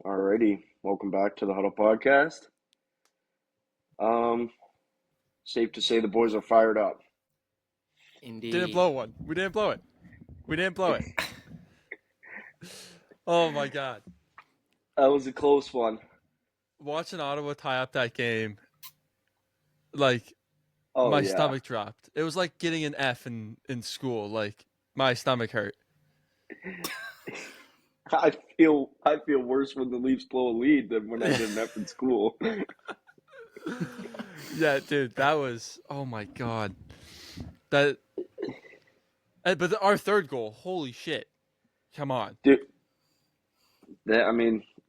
Alrighty, welcome back to the Huddle Podcast. Safe to say the boys are fired up. Indeed. Didn't blow one. We didn't blow it. We didn't blow it. Oh my God. That was a close one. Watching Ottawa tie up that game, like Oh my yeah, stomach dropped. It was like getting an F in school. Like my stomach hurt. I feel worse when the Leafs blow a lead than when I get an F in school. Yeah, dude, that was, oh my God. But our third goal, holy shit. Come on. Dude,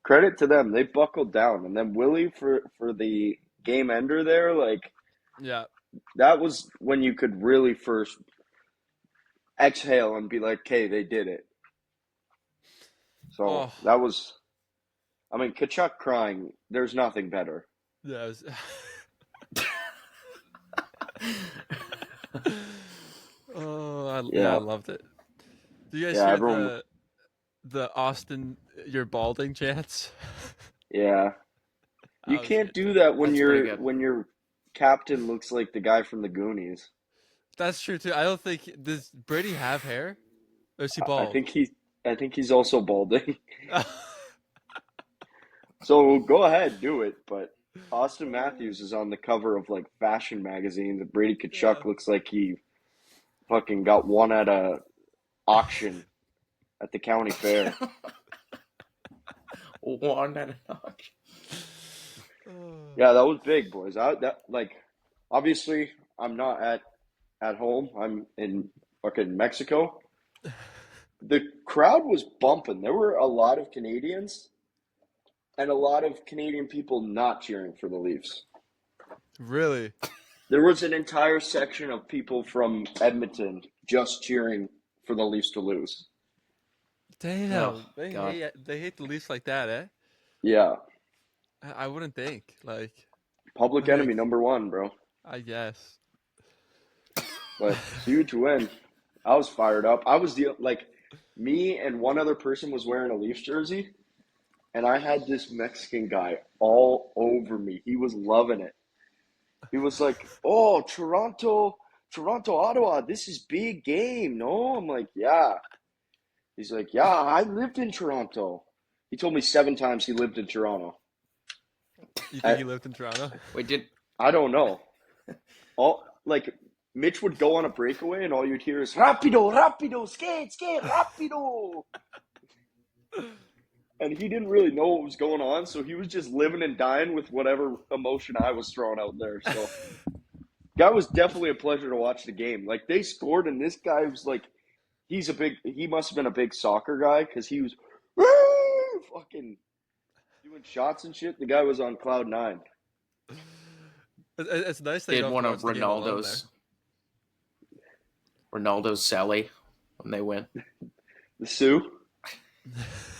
credit to them. They buckled down, and then Willie for the game ender there, like Yeah. that was when you could really first exhale and be like, "Okay, they did it." So that was, Kachuk crying. There's nothing better. Yeah, it was... I loved it. Do you guys hear the Austin "you're balding" chants? Yeah, you can't do that when your captain looks like the guy from the Goonies. That's true too. I don't think does Brady have hair? Or is he bald? I think he's also balding. So go ahead, do it. But Austin Matthews is on the cover of like fashion magazines, and Brady Tkachuk looks like he fucking got one at a auction at the county fair. One at an auction. Yeah, that was big, boys. Obviously, I'm not at home. I'm in fucking Mexico. The crowd was bumping. There were a lot of Canadians and a lot of Canadian people not cheering for the Leafs. Really? There was an entire section of people from Edmonton just cheering for the Leafs to lose. Damn. They hate the Leafs like that, eh? Yeah. I wouldn't think. Like Public enemy number one, bro. I guess. But huge win. I was fired up. I was me and one other person was wearing a Leafs jersey, and I had this Mexican guy all over me. He was loving it. He was like, "Oh, Toronto, Ottawa, this is big game, no?" I'm like, "Yeah." He's like, "Yeah, I lived in Toronto." He told me 7 times he lived in Toronto. You think he lived in Toronto? I don't know. Mitch would go on a breakaway, and all you'd hear is "Rapido, rapido, skate, rapido." And he didn't really know what was going on, so he was just living and dying with whatever emotion I was throwing out there. So, that was definitely a pleasure to watch the game. Like, they scored, and this guy was like, he must have been a big soccer guy, because he was fucking doing shots and shit. The guy was on cloud 9. It's nice that they had one of Ronaldo's Sally when they win. The Sioux?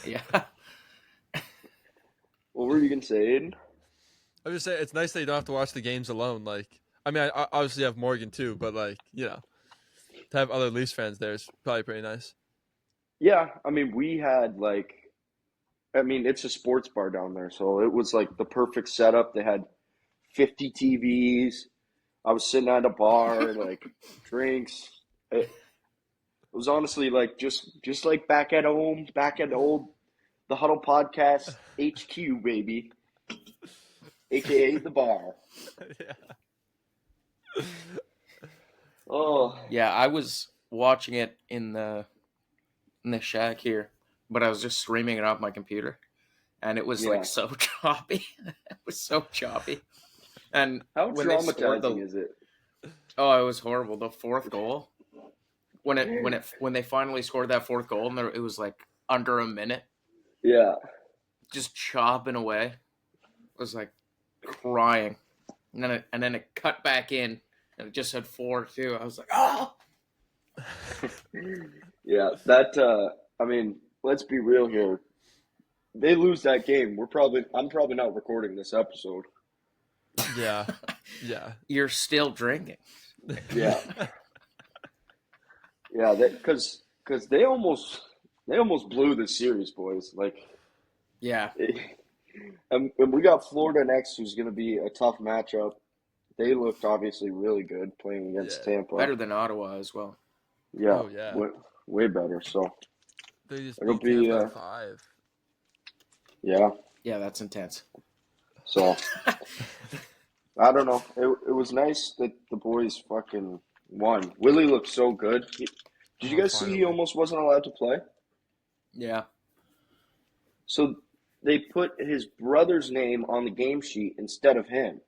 Yeah. What were you going to say, Aiden? I was just saying, it's nice that you don't have to watch the games alone. Like, I mean, I obviously have Morgan too, but like, to have other Leafs fans there is probably pretty nice. Yeah, we had it's a sports bar down there, so it was like the perfect setup. They had 50 TVs. I was sitting at a bar, like drinks. It was honestly like just like back at home, back at the Huddle Podcast HQ, baby, aka the bar. Yeah. Oh yeah, I was watching it in the shack here, but I was just streaming it off my computer, and it was like so choppy. It was so choppy. And how traumatizing is it? Oh, it was horrible. The fourth goal, when they finally scored that fourth goal, and it was like under a minute. Yeah, just chopping away. I was like crying, and then it cut back in, and it just said 4-2. I was like, oh. Yeah, let's be real here. They lose that game. I'm probably not recording this episode. Yeah. Yeah. You're still drinking. Yeah. Yeah, because they almost blew the series, boys. Like, Yeah, And we got Florida next, who's going to be a tough matchup. They looked obviously really good playing against Yeah. Tampa. better than Ottawa as well. Yeah, Oh yeah. way better. So They just it'll beat be, Tampa in 5. yeah. Yeah, that's intense. So I don't know. It was nice that the boys fucking won. Willie looked so good. Did you Oh, guys see he finally. almost wasn't allowed to play? Yeah. So they put his brother's name on the game sheet instead of him.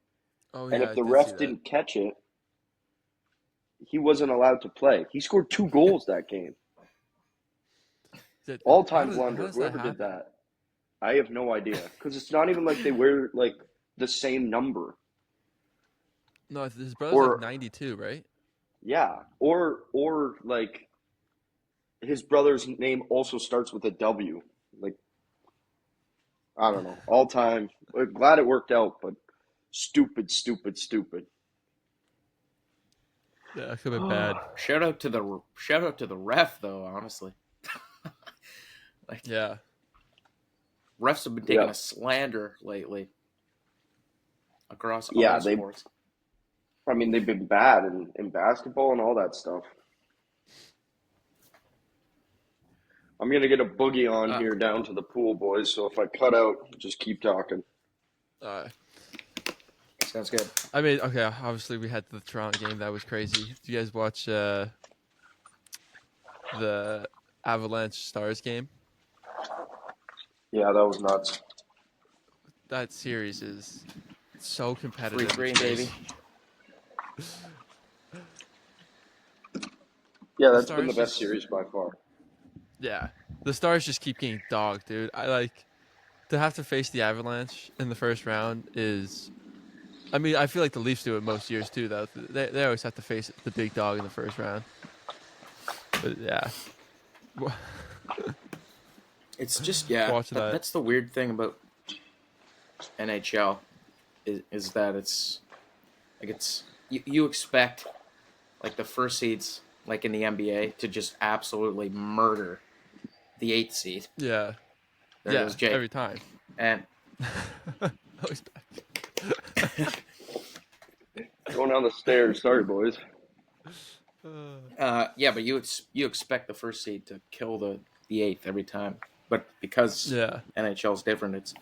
Oh And yeah, if I the did see ref that. didn't catch it, he wasn't allowed to play. He scored 2 goals that game. All-time How blunder. does that Whoever did happen? that, I have no idea. Because it's not even like they wear like the same number. No, his brother's like Or 92, right? yeah, or like his brother's name also starts with a W. Like I don't know. All time. Glad it worked out, but stupid, stupid, stupid. Yeah, that could have been bad. Shout out to the ref though. Honestly, like Yeah. refs have been taking Yeah, a slander lately across yeah. all sports. I mean, they've been bad in basketball and all that stuff. I'm gonna get a boogie on Uh, here down to the pool, boys. So if I cut out, just keep talking. Sounds good. I mean, okay, obviously we had the Toronto game. That was crazy. Do you guys watch the Avalanche Stars game? Yeah, that was nuts. That series is so Free competitive. green, It's baby. crazy. Yeah, The that's been the Stars best just, series by far. yeah, the Stars just keep getting dogged, dude. I like to have to face the Avalanche in the first round is. I mean, I feel like the Leafs do it most years too, though. They always have to face the big dog in the first round. But yeah, It's just watching that. that's the weird thing about NHL is that it's like you expect like the first seeds like in the NBA to just absolutely murder the 8th seed. Yeah, There yeah, goes Jake. every time. And Always back. Going down the stairs. Sorry, boys. yeah, but you expect the first seed to kill the 8th every time. But because Yeah, NHL is different, it's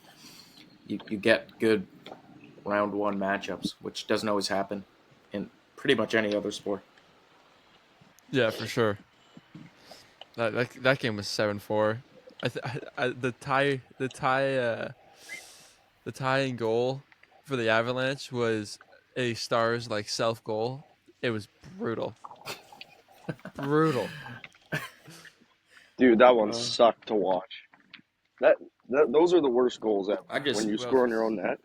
you get good round 1 matchups, which doesn't always happen in pretty much any other sport. yeah, for sure. That game was 7-4. The tying goal for the Avalanche was a Stars like self goal. It was brutal, brutal. Dude, that one sucked to watch. That, those are the worst goals ever. I just When you Well, score on your own net.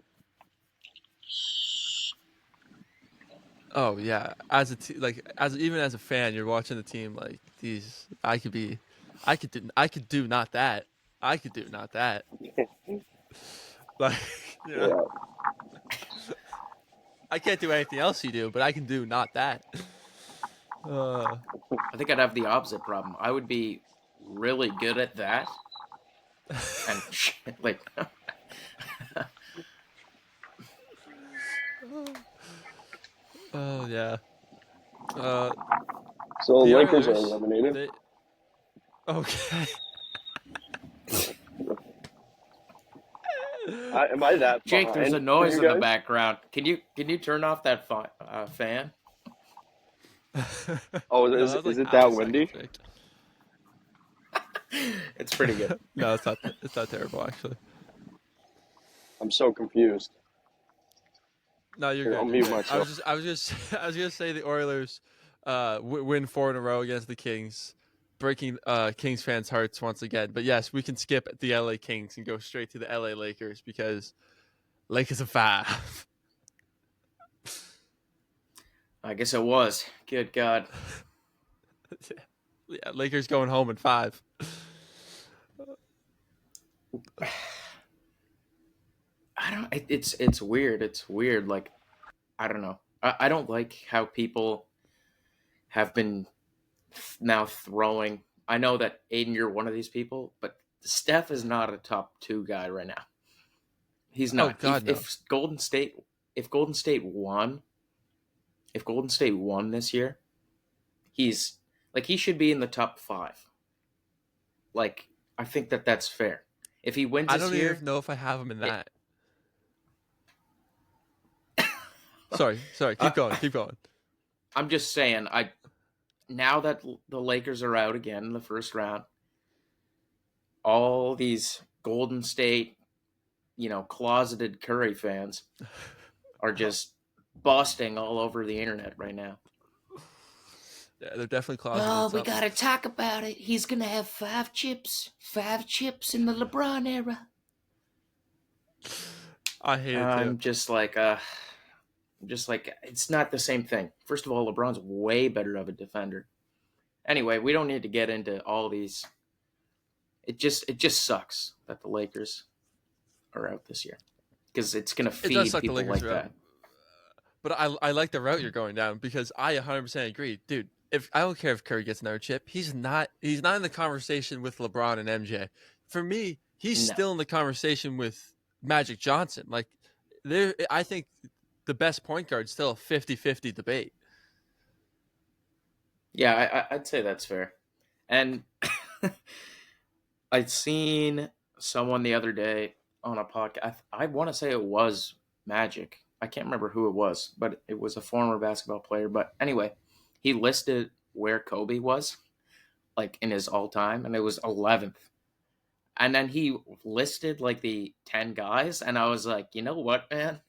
oh yeah, even as a fan, you're watching the team like these. I could do not that. I could do not that. Like, you know, Yeah. I can't do anything else you do, but I can do not that. I think I'd have the opposite problem. I would be really good at that, and like Oh yeah. So The Lakers are Oilers. eliminated. They okay. Am I that Jake, there's a behind for noise you in the guys? background. Can you turn off that fan? Oh, No, is that was is like it half a that second, windy? Jake. It's pretty good. No, it's not terrible actually. I'm so confused. No, you're Here, I'll good. You're mute good. myself. I was just I was gonna say the Oilers win 4 in a row against the Kings, breaking Kings fans' hearts once again. But yes, we can skip the LA Kings and go straight to the LA Lakers because Lakers are 5. I guess it was. Good God. Yeah, Lakers going home in 5. I don't. It's weird. It's weird. Like I don't know. I don't like how people have been now throwing. I know that Aiden, you're one of these people, but Steph is not a top 2 guy right now. He's not. Oh God, no. If Golden State won this year, he's like he should be in the top 5. Like I think that's fair. If he wins I this don't year, even know if I have him in that. Sorry. Keep going. I'm just saying. Now that the Lakers are out again in the first round, all these Golden State, closeted Curry fans are just busting all over the internet right now. Yeah, they're definitely closeted. Oh, we gotta talk about it. He's gonna have 5 chips in the LeBron era. I hate it too. I'm just like it's not the same thing. First of all, LeBron's way better of a defender. Anyway, we don't need to get into all these. It just sucks that the Lakers are out this year because it's gonna feed people like that. But I like the route you're going down because I 100% agree, dude. If I don't care if Curry gets another chip, he's not in the conversation with LeBron and MJ. For me, he's still in the conversation with Magic Johnson. Like I think the best point guard is still a 50-50 debate. Yeah, I'd say that's fair. And I'd seen someone the other day on a podcast. I want to say it was Magic. I can't remember who it was, but it was a former basketball player. But anyway, he listed where Kobe was, like in his all-time, and it was 11th. And then he listed like the 10 guys, and I was like, you know what, man?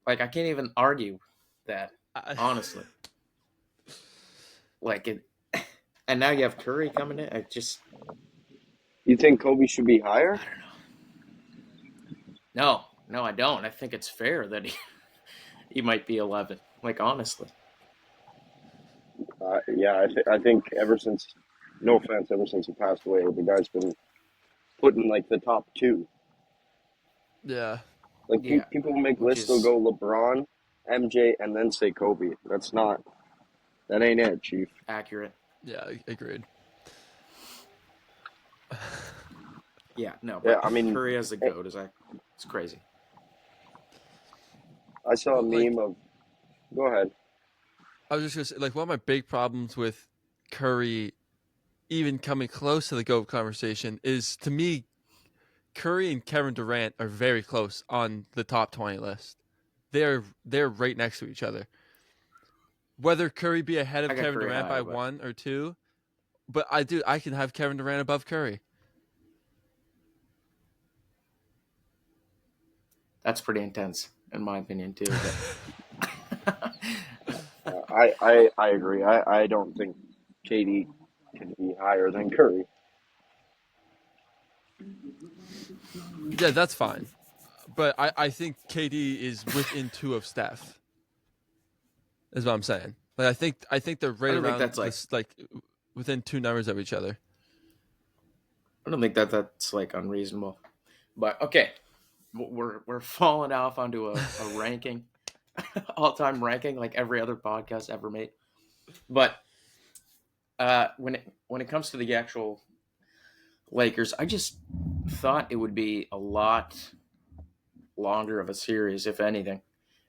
Like, I can't even argue that, honestly. Like it, and now you have Curry coming in. You think Kobe should be higher? I don't know. No, I don't. I think it's fair that he might be 11. Like honestly. Yeah, I think ever since he passed away, the guy's been put in like the top 2. Yeah. Like people make lists, they'll go LeBron, MJ, and then say Kobe. That ain't it, Chief. Accurate. Yeah, agreed. Yeah, no. But Yeah, I mean, Curry as the GOAT it's crazy. I saw a meme of. Go ahead. I was just gonna say, like, one of my big problems with Curry even coming close to the GOAT conversation is, to me, Curry and Kevin Durant are very close on the top 20 list. They're right next to each other. Whether Curry be ahead of Kevin Durant by 1 or 2, but I can have Kevin Durant above Curry. That's pretty intense, in my opinion, too. But... I agree. I don't think KD can be higher than Curry. Yeah, that's fine. But I think KD is within 2 of Steph. Is what I'm saying. Like I think they're right around that's like within 2 numbers of each other. I don't think that's like unreasonable. But okay. We're falling off onto a ranking. All-time ranking like every other podcast ever made. But when it comes to the actual Lakers, I just thought it would be a lot longer of a series, if anything.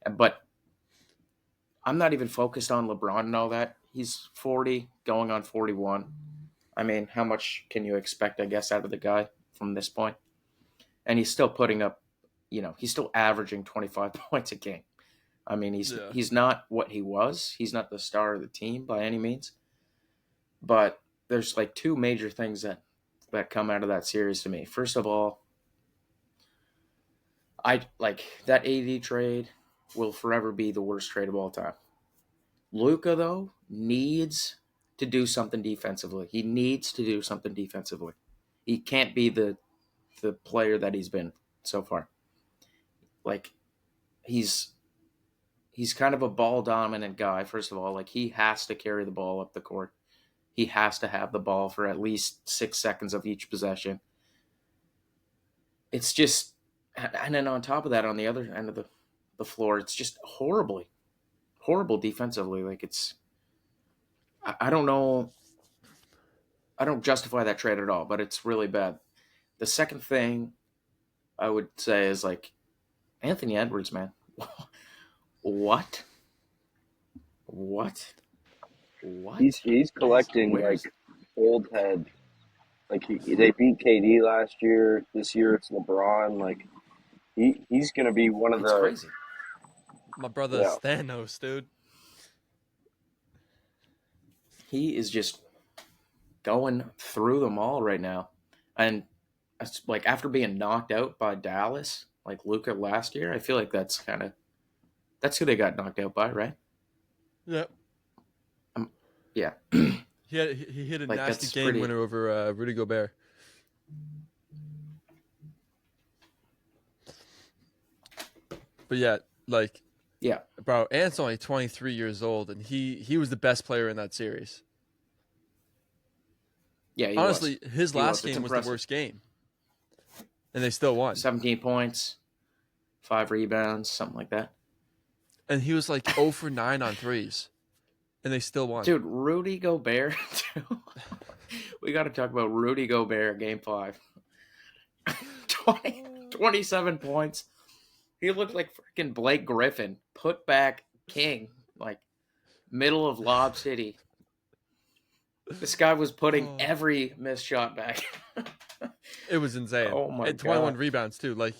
But I'm not even focused on LeBron and all that. He's 40, going on 41. I mean, how much can you expect, I guess, out of the guy from this point? And he's still putting up, he's still averaging 25 points a game. I mean, he's not what he was. He's not the star of the team by any means. But there's like 2 major things that come out of that series to me. First of all, I like that AD trade will forever be the worst trade of all time. Luka, though, needs to do something defensively. He needs to do something defensively. He can't be the player that he's been so far. Like, he's kind of a ball dominant guy, first of all. Like, he has to carry the ball up the court. He has to have the ball for at least 6 seconds of each possession. It's just, and then on top of that, on the other end of the floor, it's just horrible defensively. Like, it's, I don't know. I don't justify that trade at all, but it's really bad. The second thing I would say is like Anthony Edwards, man. What? What? He's collecting Where's like old head. Like they beat KD last year. This year it's LeBron. Like he's gonna be one of it's the crazy. My brother yeah. Thanos, dude. He is just going through them all right now. And it's like after being knocked out by Dallas, like Luka last year, I feel like that's who they got knocked out by, right? Yep. Yeah. He hit a Like, nasty that's game pretty- winner over Rudy Gobert. But yeah, like, Yeah. bro, Ant's only 23 years old, and he was the best player in that series. Yeah, he Honestly, was. his He last was. It's game was the impressive. worst game, and they still won. 17 points, 5 rebounds, something like that. And he was like 0 for 9 on threes, and they still won. Dude, Rudy Gobert. We got to talk about Rudy Gobert, game 5. 27 points. He looked like freaking Blake Griffin, put back king, like middle of Lob City. This guy was putting every missed shot back. It was insane. Oh my and 21 God. rebounds too. Like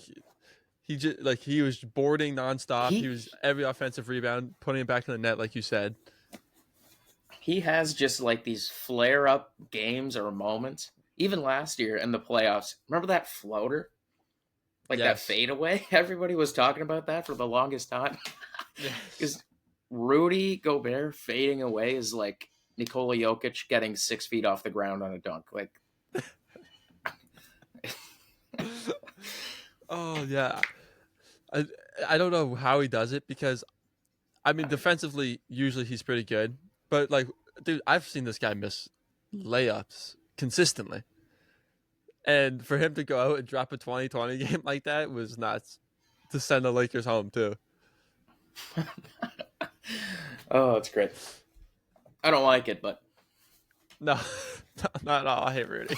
he was boarding nonstop. He was every offensive rebound, putting it back in the net, like you said. He has just like these flare up games or moments. Even last year in the playoffs, remember that floater? Like that Yes. fadeaway? Everybody was talking about that for the longest time. Yes. Because Rudy Gobert fading away is like Nikola Jokic getting 6 feet off the ground on a dunk. Like, Oh yeah. I don't know how he does it because, I mean, defensively usually he's pretty good, but like, dude, I've seen this guy miss layups consistently, and for him to go out and drop a 20-20 game like that was nuts. To send the Lakers home too. oh, it's great. I don't like it, but No, not at all. I hate Rudy.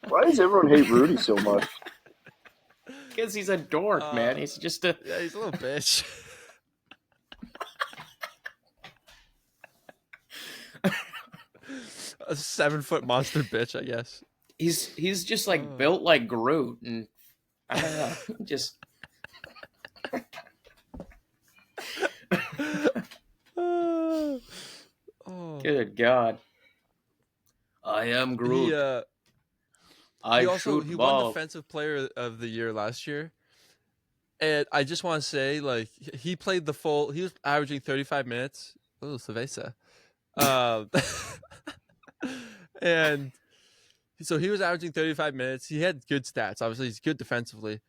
Why does everyone hate Rudy so much? because he's a dork, man. He's just a Yeah, he's a little bitch. A 7-foot monster bitch, I guess. he's just like built like Groot, and I don't know, just Oh. good God. I am Groot. I He shoot won ball. Defensive Player of the Year last year, and I just want to say, like, he played the full. He was averaging 35 minutes. Oh, cerveza. And so he was averaging 35 minutes. He had good stats. Obviously, he's good defensively.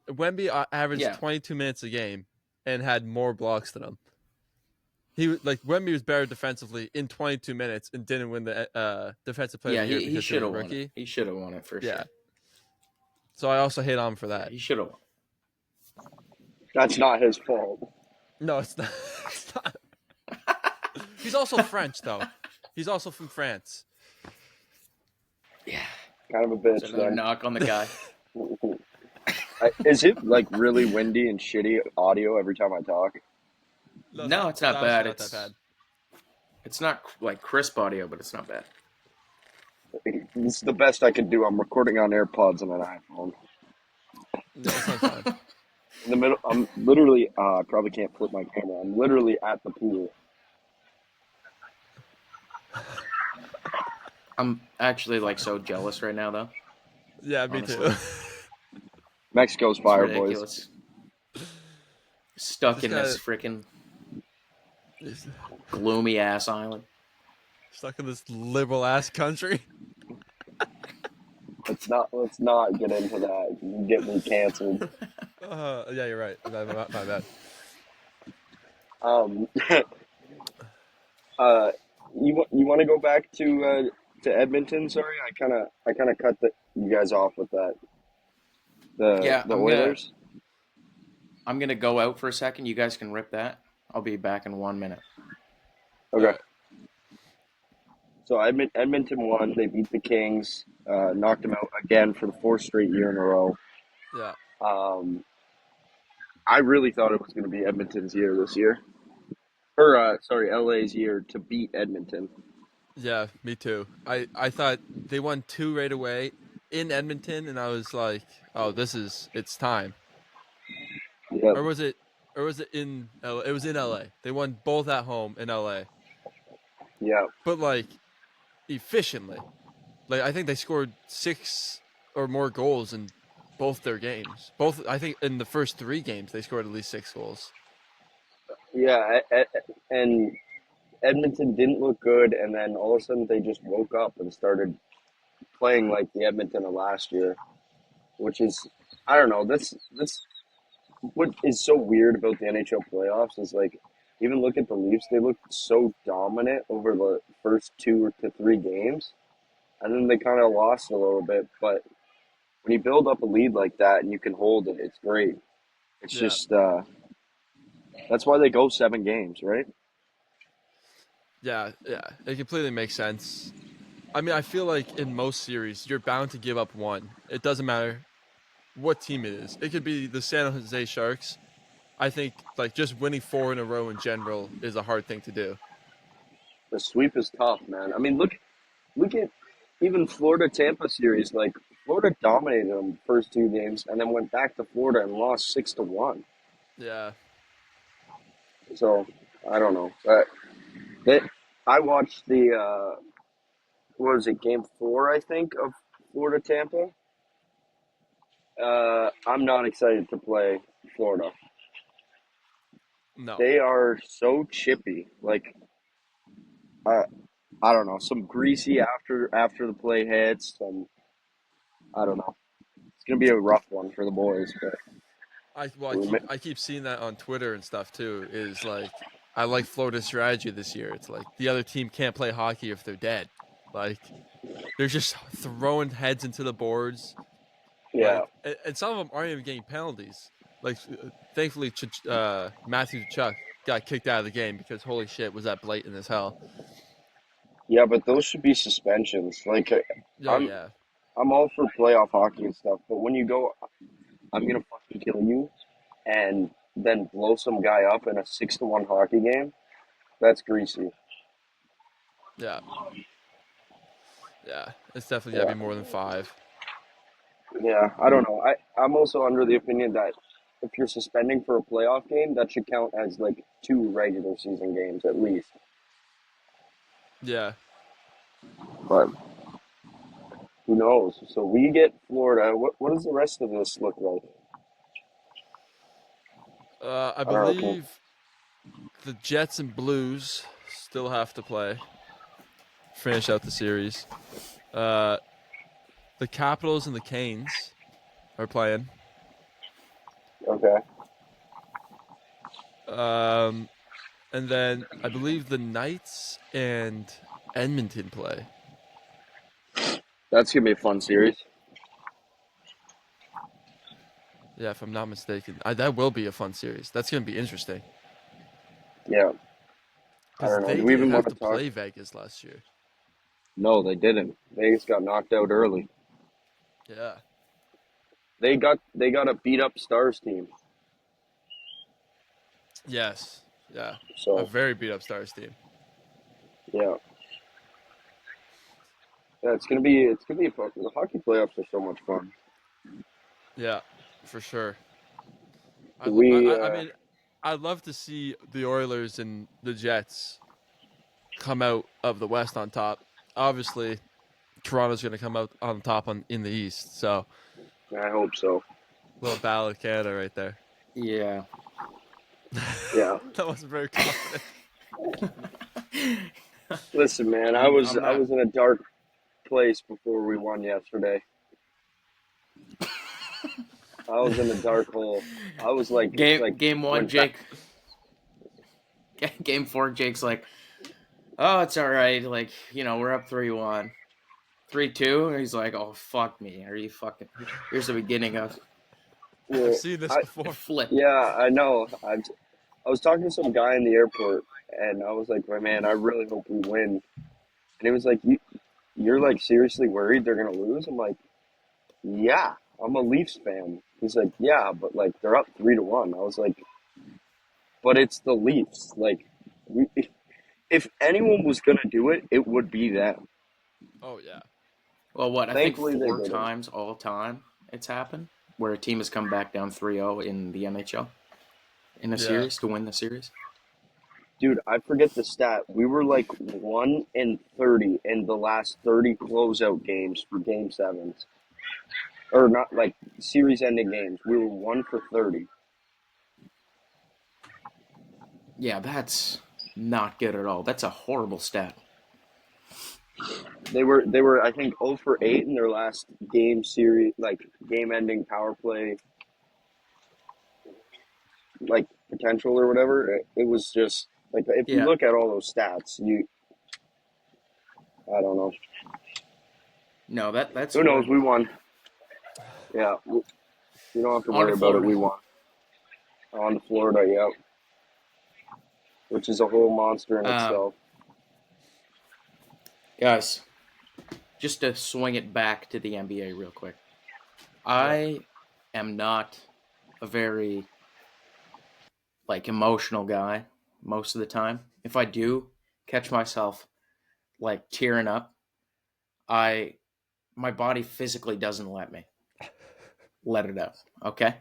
Wemby averaged 22 minutes a game and had more blocks than him. Wemby was better defensively in 22 minutes and didn't win the Defensive Player of the Year he because should have he was a won rookie. it. He should have won it for sure. Yeah. So I also hate on him for that. He should have won. That's not his fault. No, it's not. It's not. He's also French, though. He's also from France. Yeah. Kind of a bitch. It's another Then. knock on the guy. Is it like really windy and shitty audio every time I talk? No, it's not bad. Not that bad. It's not like crisp audio, but it's not bad. It's the best I can do. I'm recording on AirPods and an iPhone. No, it's not fine. In the middle, I'm literally. I probably can't flip my camera. I'm literally at the pool. I'm actually like so jealous right now, though. Yeah, me Honestly. too. Mexico's It's fire, boys. ridiculous. Stuck This in guy- this freaking gloomy ass island. Stuck in this liberal ass country. Let's not get into that. You get me canceled. Yeah, you're right. My bad. You want to go back to Edmonton? Sorry, I kind of cut you guys off with that. The Oilers. I'm gonna go out for a second. You guys can rip that. I'll be back in 1 minute. Okay. So Edmonton won. They beat the Kings, knocked them out again for the fourth straight year in a row. Yeah. I really thought it was going to be Edmonton's year this year. Or, LA's year to beat Edmonton. Yeah, me too. I thought they won 2 right away in Edmonton, and I was like, oh, it's time. Yep. Or was it in LA? It was in LA. They won both at home in LA. Yeah. But like efficiently. Like I think they scored 6 or more goals in both their games. Both I think in the first 3 games they scored at least 6 goals. Yeah. And Edmonton didn't look good, and then all of a sudden they just woke up and started playing like the Edmonton of last year, which is, I don't know, that's what is so weird about the NHL playoffs is like, even look at the Leafs, they looked so dominant over the first 2 to 3 games, and then they kind of lost a little bit. But when you build up a lead like that and you can hold it, it's great. It's Yeah. just that's why they go 7 games, right? Yeah, it completely makes sense. I mean, I feel like in most series, you're bound to give up one. It doesn't matter what team it is. It could be the San Jose Sharks. I think like just winning 4 in a row in general is a hard thing to do. The sweep is tough, man. I mean, look at even Florida Tampa series. Like, Florida dominated them the first 2 games, and then went back to Florida and lost 6-1. Yeah. So I don't know. That I watched the what was it, game 4, I think, of Florida Tampa. I'm not excited to play Florida. No. They are so chippy. Like, I don't know, some greasy after the play hits. I don't know. It's gonna be a rough one for the boys, but I keep seeing that on Twitter and stuff too. Is like I like Florida's strategy this year. It's like the other team can't play hockey if they're dead. Like they're just throwing heads into the boards. yeah, Like and some of them aren't even getting penalties. Like thankfully, Matthew Chuck got kicked out of the game because holy shit was that blatant as hell. yeah, but those should be suspensions. Like, Oh I'm yeah, I'm all for playoff hockey and stuff, but when you go, I'm gonna fucking kill you, and then blow some guy up in a 6-1 hockey game, that's greasy. yeah, yeah. It's definitely gotta Yeah, be more than 5. yeah. I don't know. I'm also under the opinion that if you're suspending for a playoff game, that should count as like 2 regular season games at least. Yeah. But who knows? So we get Florida. What does the rest of this look like? I I don't know. believe the Jets and Blues still have to play, finish out the series. Uh, the Capitals and the Canes are playing. Okay. And then I believe the Knights and Edmonton play. That's gonna be a fun series. Yeah, if I'm not mistaken, that will be a fun series. That's gonna be interesting Yeah. I because don't know. they Do we didn't even want have to to talk? play Vegas last year. No, they didn't. Vegas got knocked out early. Yeah. They got a beat up Stars team. Yes. Yeah. A So very beat up Stars team. yeah. Yeah, it's gonna be fun. The hockey playoffs are so much fun. Yeah, for sure. Do we I mean, I'd love to see the Oilers and the Jets come out of the West on top. Obviously, Toronto's going to come out on top in the East. So, I hope so. little battle of Canada right there. Yeah. Yeah. That wasn't very confident. Listen, man, I I'm was I'm I not was in a dark place before we won yesterday. I was in a dark hole. I was like game one, when fa- Jake. Game 4, Jake's like, oh, it's all right. Like, we're up 3-1. 3-2, and he's like, oh, fuck me. Are you fucking... Here's the beginning of I've well, seen this I a before. flip. yeah, I know. I was talking to some guy in the airport, and I was like, "My man, I really hope we win." And And it was like, you're like seriously worried they're gonna lose? I'm like, yeah, I'm a Leafs fan. He's like, yeah, but like they're up 3-1. I was like, but it's the Leafs. Like, if anyone was gonna do it, it would be them. Oh yeah. Well, what I think Thankfully, they 4 didn't. times all time it's happened where a team has come back down 3-0 in the NHL in a Yeah. series to win the series. Dude, I forget the stat. We were like 1-30 in the last 30 closeout games for Game Sevens, or not like series-ending games. We were 1-30. Yeah, that's not good at all. That's a horrible stat. They were I think 0-8 in their last game series, like game-ending power play, like potential or whatever. It was just like if you Yeah. look at all those stats, I don't know. No, that's Who knows? horrible. We won. Yeah, you don't have to On worry to about it. Florida. We won on to Florida. Yeah, which is a whole monster in itself. Guys, just to swing it back to the NBA real quick. I am not a very like emotional guy most of the time. If I do catch myself like tearing up, my body physically doesn't let me let it out. Okay?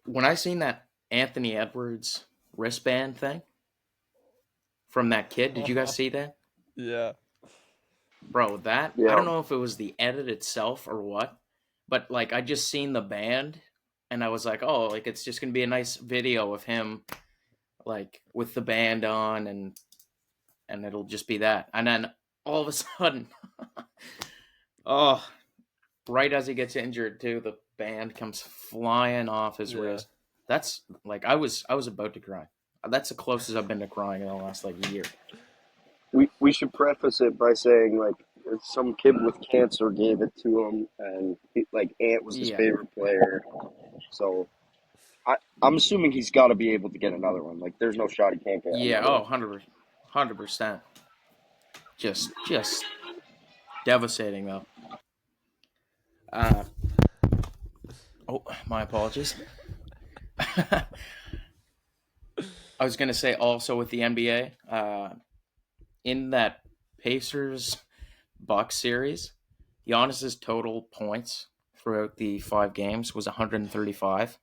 When I seen that Anthony Edwards wristband thing from that kid, did you guys see that? Yeah. Bro, that I Yeah, don't know if it was the edit itself or what, but like I just seen the band and I was like, oh, like it's just gonna be a nice video of him like with the band on and it'll just be that. And then all of a sudden, oh, right as he gets injured too, the band comes flying off his Yeah. wrist. That's like I was about to cry. That's the closest I've been to crying in the last like year. we should preface it by saying like some kid with cancer gave it to him, and like Ant was his Yeah. favorite player. So I'm assuming he's got to be able to get another one. Like, there's no shot he can't get Yeah, another oh, one. 100%. Just devastating though. Oh, my apologies. I was gonna say also with the NBA, in that Pacers Bucks series, Giannis's total points throughout the 5 games was 135.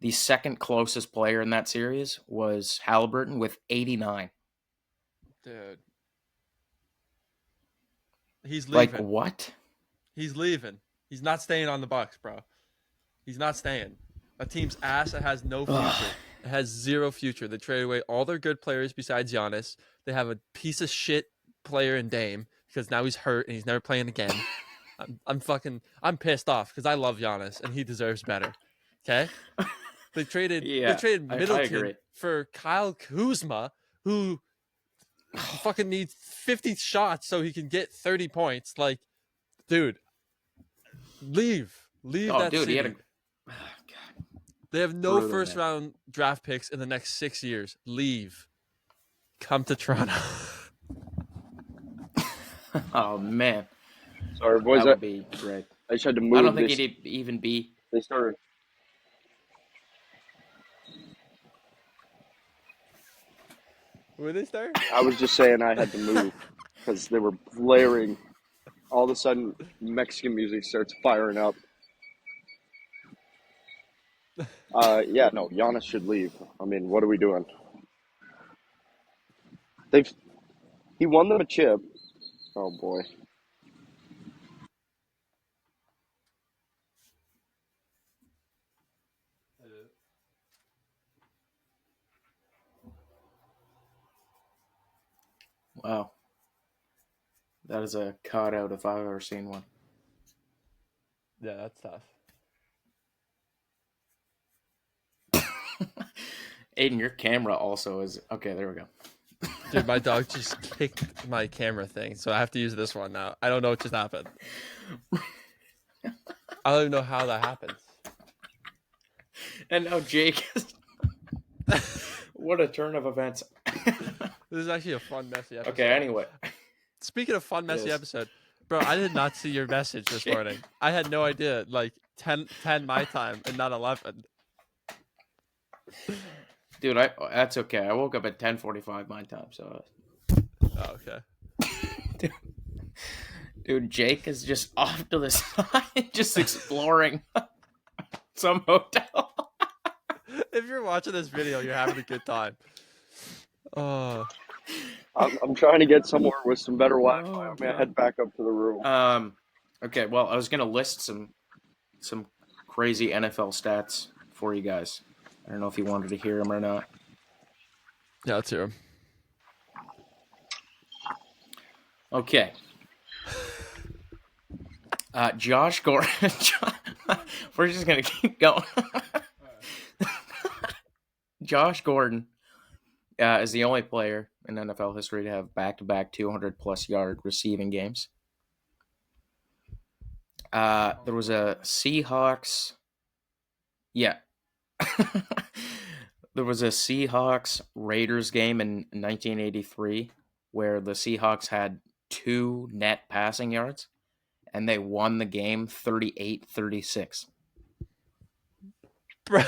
The second closest player in that series was Halliburton with 89. Dude. He's Like leaving. what? He's leaving. He's not staying on the Bucks, bro. He's not staying. A team's ass that has no future. It has zero future. They traded away all their good players besides Giannis. They have a piece of shit player in Dame because now he's hurt and he's never playing again. I'm pissed off because I love Giannis and he deserves better. Okay? They traded Yeah, I Middleton agree. for Kyle Kuzma, who fucking needs 50 shots so he can get 30 points. Like, dude, leave Oh, that dude, city. he had a. God. They have no Brutal, first man. round draft picks in the next 6 years. Leave. Come to Toronto. Oh man, Sorry, boys. that would be great. I just had to I move don't think this. he'd even be. They started. Where they start? I was just saying I had to move because they were blaring. All of a sudden, Mexican music starts firing up. Yeah, no, Giannis should leave. I mean, what are we doing? He won them a chip. Oh boy. Wow, that is a cutout if I've ever seen one. Yeah, that's tough. Aiden, your camera also is okay. There we go. Dude, my dog just kicked my camera thing, so I have to use this one now. I don't know what just happened. I don't even know how that happens. And now Jake is. What a turn of events. This is actually a fun, messy episode. Okay, anyway. Speaking of fun, messy Yes. episode, bro, I did not see your message this morning. I had no idea. Like 10 my time and not 11. Dude, that's okay. I woke up at 10:45 my time, so. Oh, okay. Dude, Jake is just off to the side, just exploring some hotel. If you're watching this video, you're having a good time. Oh, I'm trying to get somewhere with some better Wi-Fi. Oh, I'm gonna God. head back up to the room. Okay, well, I was gonna list some crazy NFL stats for you guys. I don't know if you wanted to hear them or not. yeah, let's hear him. Okay. Josh Gordon. We're just gonna keep going. Josh Gordon is the only player in NFL history to have back-to-back 200-plus yard receiving games. There was a Seahawks. Yeah. There was a Seahawks-Raiders game in 1983 where the Seahawks had 2 net passing yards, and they won the game 38-36. Bro,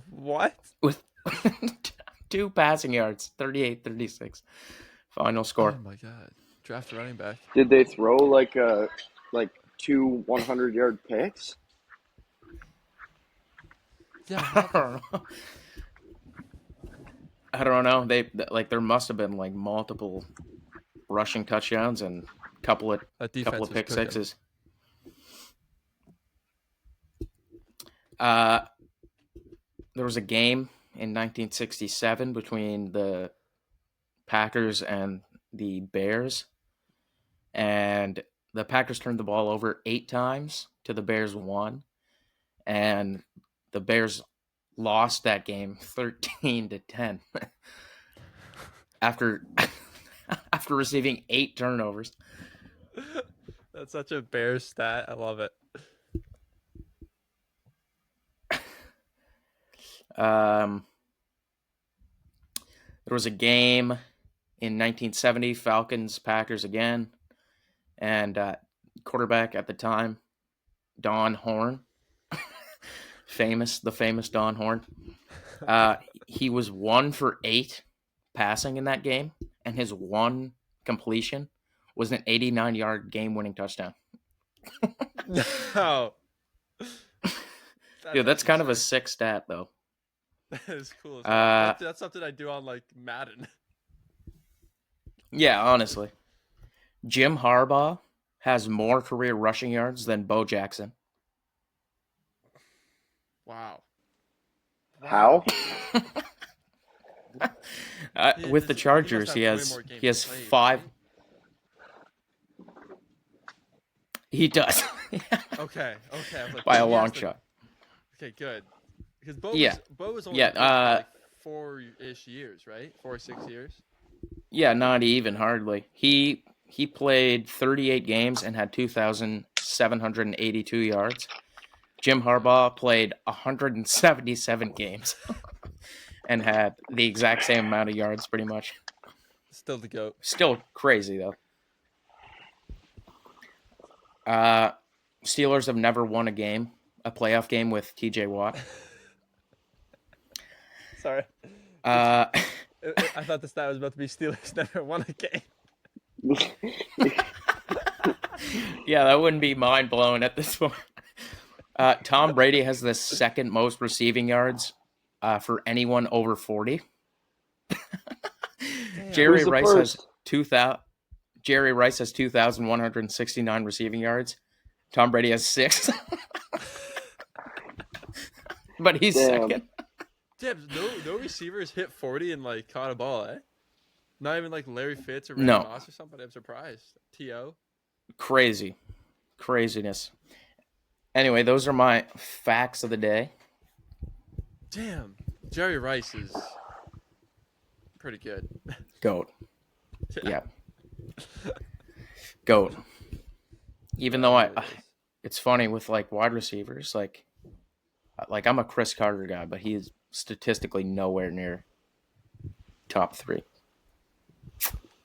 what? With 2 passing yards, 38-36. Final score. Oh my god. Draft a running back. Did they throw like 2 100-yard picks? Yeah. I don't know. I don't know. There must have been like multiple rushing touchdowns and a couple of pick sixes. There was a game in 1967 between the Packers and the Bears, and the Packers turned the ball over 8 times to the Bears 1, and the Bears lost that game 13-10 after receiving 8 turnovers. That's such a Bears stat. I love it. There was a game in 1970, Falcons, Packers again, and quarterback at the time, Don Horn, the famous Don Horn. He was 1 for 8 passing in that game, and his one completion was an 89-yard game-winning touchdown. No. Dude, that's kind of a sick stat, though. That is cool. That's something I do on like Madden. Yeah, honestly. Jim Harbaugh has more career rushing yards than Bo Jackson. Wow. How? With the Chargers, he has 5. He does. Okay. Like, by a long shot. Okay, good. Because Bo was only like 4-ish years, right? 4 or 6 years. Yeah, not even hardly. He played 38 games and had 2,782 yards. Jim Harbaugh played 177 games and had the exact same amount of yards, pretty much. Still the GOAT. Still crazy, though. Steelers have never won a playoff game with TJ Watt. Sorry. I thought the stat was about to be Steelers never won a game. Yeah, that wouldn't be mind blown at this point. Tom Brady has the second most receiving yards for anyone over 40. Jerry Rice has 2,169 receiving yards. Tom Brady has 6. But he's second. Damn, no receivers hit 40 and like caught a ball, eh? Not even like Larry Fitz or Randy Moss or somebody. I'm surprised. T.O. Craziness. Anyway, those are my facts of the day. Damn, Jerry Rice is pretty good. GOAT. Yeah. GOAT. Even though it's funny with like wide receivers, like I'm a Chris Carter guy, but he's statistically nowhere near top 3.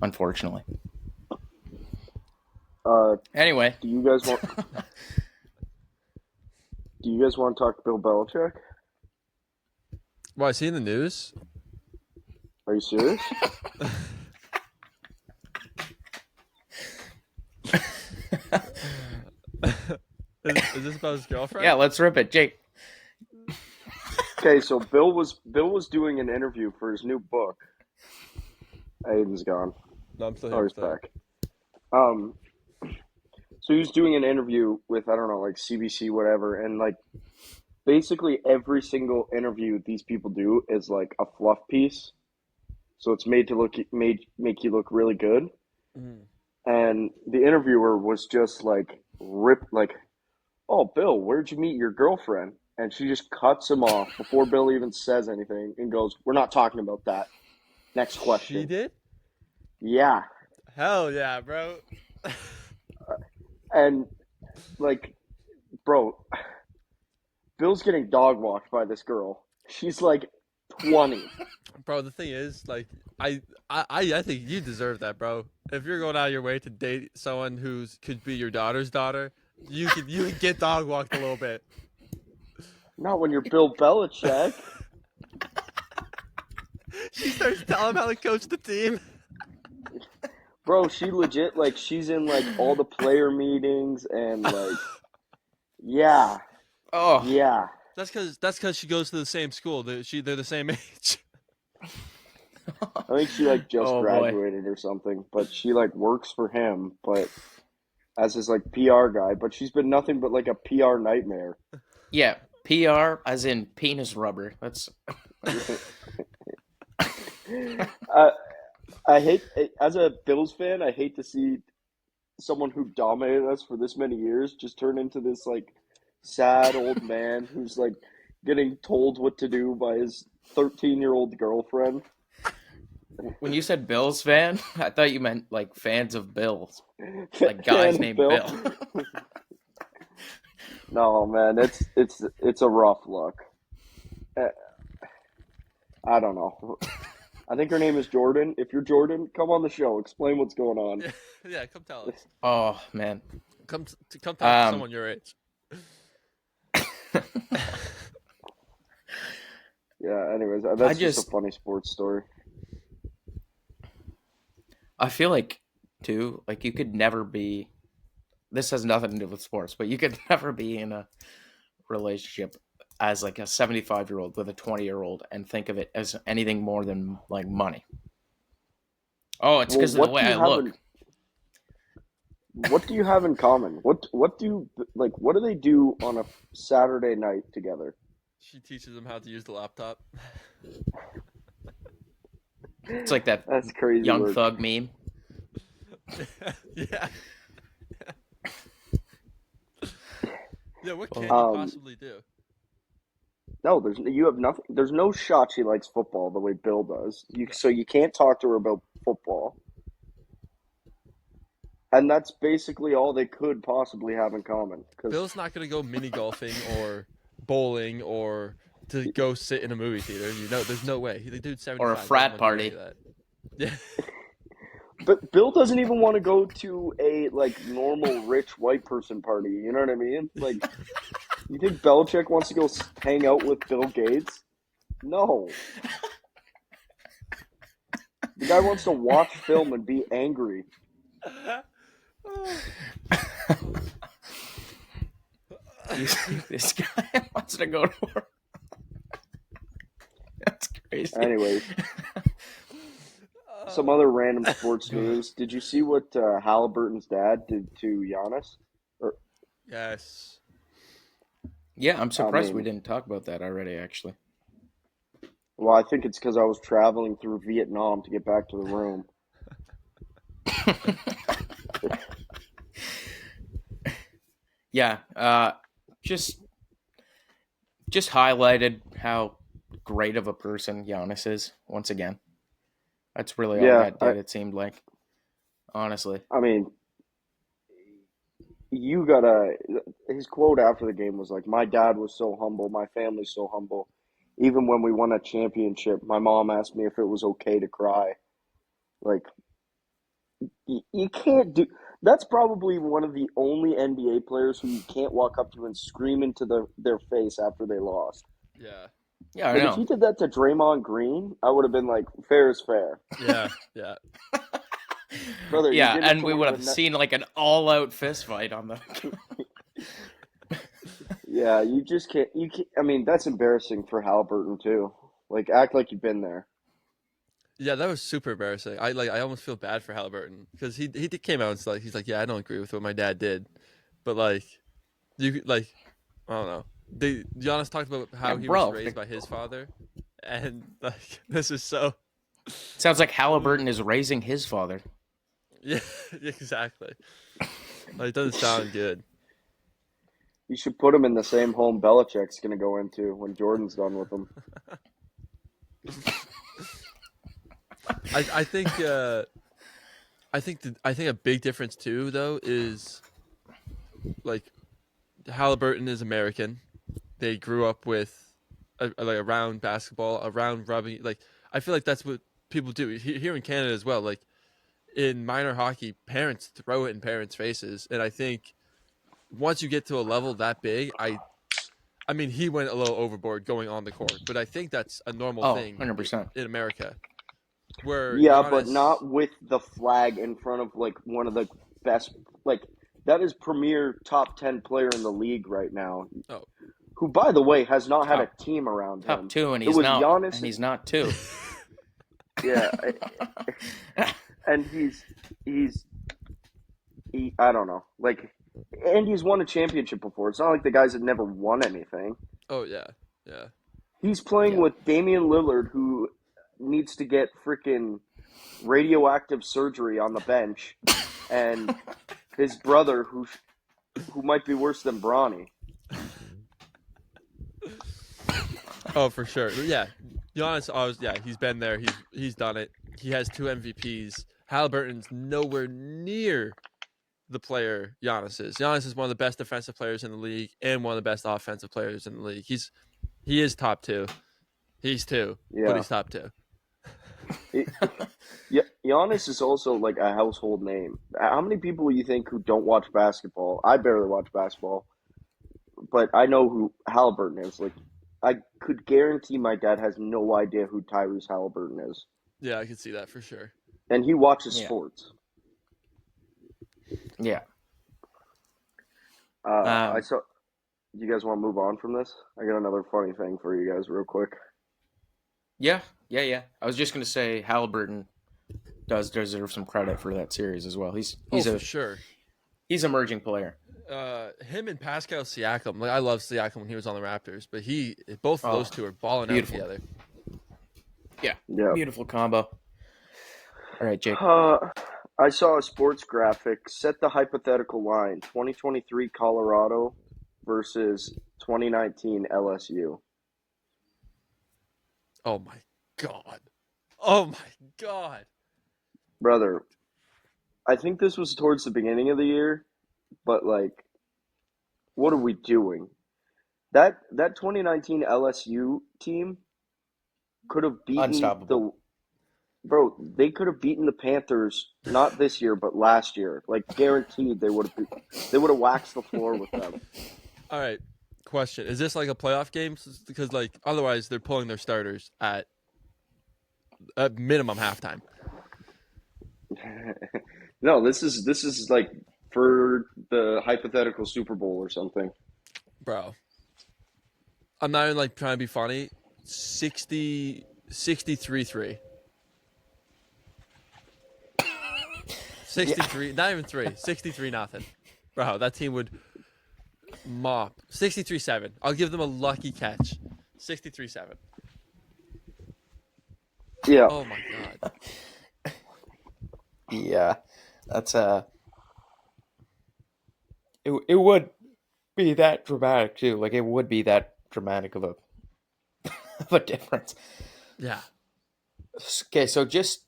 unfortunately. Anyway, do you guys want to talk Bill Belichick? Well, I see in the news. Are you serious? Is this about his girlfriend? Yeah, let's rip it, Jake. Okay, so Bill was doing an interview for his new book. Aiden's gone. No, I'm still Oh, here. he's back. So he was doing an interview with, I don't know, like CBC, whatever, and like basically every single interview these people do is like a fluff piece. So it's made to make you look really good. Mm. And the interviewer was just like "Oh, Bill, where'd you meet your girlfriend?" And she just cuts him off before Bill even says anything and goes, "We're not talking about that. Next question." She did? Yeah. Hell yeah, bro. And like, bro, Bill's getting dog walked by this girl. She's like 20. Bro, the thing is, like, I think you deserve that, bro. If you're going out of your way to date someone who could be your daughter's daughter, you could get dog walked a little bit. Not when you're Bill Belichick. She starts telling him how to coach the team. Bro, she legit, like, she's in, like, all the player meetings and, like, yeah. Oh. Yeah. That's because she goes to the same school. They're the same age. I think she, like, just graduated or something. But she, like, works for him, but as his, like, PR guy. But she's been nothing but, like, a PR nightmare. Yeah, PR as in penis rubber. That's... I hate, as a Bills fan, I hate to see someone who dominated us for this many years just turn into this, like, sad old man who's, like, getting told what to do by his 13-year-old girlfriend. When you said Bills fan, I thought you meant, like, fans of Bills. Like, guys named Bill. No, man, it's a rough look. I don't know. I think her name is Jordan. If you're Jordan, come on the show. Explain what's going on. Yeah, come tell us. Oh, man. Come tell someone your age. Yeah, anyways, that's just a funny sports story. I feel like, too, like, you could never be... This has nothing to do with sports, but you could never be in a relationship as, like, a 75-year-old with a 20-year-old and think of it as anything more than, like, money. Oh, it's because of the way I look. What do you have in common? What do they do on a Saturday night together? She teaches them how to use the laptop. It's like that That's crazy Young word. Thug meme. Yeah. Yeah, what can you possibly do? No, you have nothing. There's no shot she likes football the way Bill does. So you can't talk to her about football. And that's basically all they could possibly have in common. Bill's not going to go mini golfing or bowling or to go sit in a movie theater. You know, there's no way. The dude's 75. Or a frat party. Yeah. But Bill doesn't even want to go to a, like, normal rich white person party. You know what I mean? Like, you think Belichick wants to go hang out with Bill Gates? No. The guy wants to watch film and be angry. You think this guy wants to go to work? That's crazy. Anyways. Some other random sports news. Did you see what Halliburton's dad did to Giannis? Yes. Yeah, I'm surprised we didn't talk about that already, actually. Well, I think it's because I was traveling through Vietnam to get back to the room. Yeah, just highlighted how great of a person Giannis is once again. That's really all that did, it seemed like. Honestly. I mean, his quote after the game was like, "My dad was so humble, my family's so humble. Even when we won a championship, my mom asked me if it was okay to cry." Like, You can't do. That's probably one of the only NBA players who you can't walk up to and scream into their face after they lost. Yeah. Yeah, I Like if know. he did that to Draymond Green, I would have been like, fair is fair. Yeah. Yeah. Brother, you Yeah, did it and to we one would of have the seen like an all-out fist fight on the. Yeah, you just can't. You can't. I mean, that's embarrassing for Halliburton too. Like, act like you've been there. Yeah, that was super embarrassing. I almost feel bad for Halliburton because came out and he's like, yeah, I don't agree with what my dad did, but like I don't know. Giannis talked about Yeah, how he was bro. raised by his father, and like this is so. Sounds like Halliburton is raising his father. Yeah, exactly. Like, it doesn't sound good. You should put him in the same home Belichick's going to go into when Jordan's done with him. I think I think a big difference too though is like Halliburton is American. They grew up with like around basketball, around rubbing. Like I feel like that's what people do here in Canada as well. Like in minor hockey, parents throw it in parents' faces, and I think once you get to a level that big, I mean, he went a little overboard going on the court, but I think that's a normal Oh, thing 100%. in America. Where Yeah, but Giannis, not with the flag in front of like one of the best. Like that is premier top 10 player in the league right now. oh, Who, by the way, has not had a Top team around top him. 2, and It he's was not, Giannis. and he's not 2. Yeah, and I don't know. Like, and he's won a championship before. It's not like the guys have never won anything. oh yeah, yeah, He's playing Yeah. with Damian Lillard, who needs to get freaking radioactive surgery on the bench, and his brother, who might be worse than Bronny. oh for sure, yeah. Giannis, he's been there. He's done it. He has 2 MVPs. Halliburton's nowhere near the player Giannis is. Giannis is one of the best defensive players in the league and one of the best offensive players in the league. He is top 2. He's 2, but Yeah. he's top 2. Yeah, Giannis is also like a household name. How many people do you think who don't watch basketball? I barely watch basketball, but I know who Halliburton is. Like, I could guarantee my dad has no idea who Tyrese Halliburton is, Yeah, I can see that for sure. and he watches Yeah. sports. Yeah. I saw. You guys want to move on from this? I got another funny thing for you guys, real quick. Yeah. I was just gonna say Halliburton does deserve some credit for that series as well. He's for sure. He's an emerging player. Him and Pascal Siakam. Like I love Siakam when he was on the Raptors, but both of those two are balling beautiful. out together. Yeah. Beautiful combo. All right, Jake. I saw a sports graphic. Set the hypothetical line: 2023 Colorado versus 2019 LSU. Oh my god. Oh my god. Brother, I think this was towards the beginning of the year, but like, what are we doing? That 2019 LSU team could have beaten Unstoppable. they could have beaten the Panthers not this year but last year. Like, guaranteed they would have waxed the floor with them. All right. Question: is this like a playoff game? Because like otherwise they're pulling their starters at minimum halftime. No, this is like for the hypothetical Super Bowl or something. Bro. I'm not even like trying to be funny. 63-3. 63, not even 3. 63-0. Bro, that team would mop. 63-7. I'll give them a lucky catch. 63-7. Yeah. Oh my god. Yeah, that's It would be that dramatic too. Like it would be that dramatic of a of a difference. Yeah. Okay, so just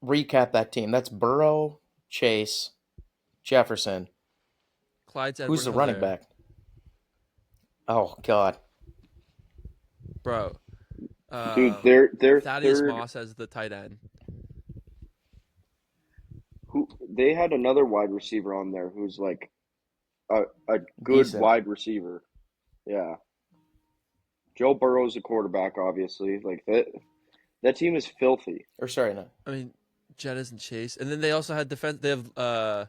recap that team. That's Burrow, Chase, Jefferson. Clyde's Who's the running Edwards-Helaire. back? Oh God, Bro. Dude, they're Thaddeus third. Moss as the tight end. who they had another wide receiver on there who's like a good Decent. wide receiver. Yeah. Joe Burrow's a quarterback, obviously. Like that team is filthy. Or sorry, no. I mean, Jettas and Chase, and then they also had defense. They have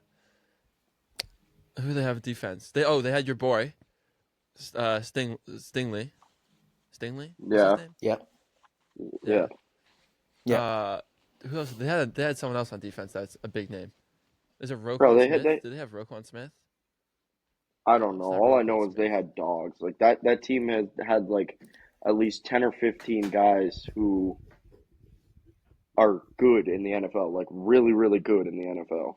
who do they have at defense? They had your boy, Stingley. Stingley? Is Yeah. his name? Yeah. Yeah. Yeah. Who else? They had someone else on defense that's a big name. Is it Bro, Roquan Smith? Did they have Roquan Smith? I No, don't know. it's not All I Roquan know is Smith. they had dogs. Like that team has had like at least 10 or 15 guys who are good in the NFL, like really, really good in the NFL.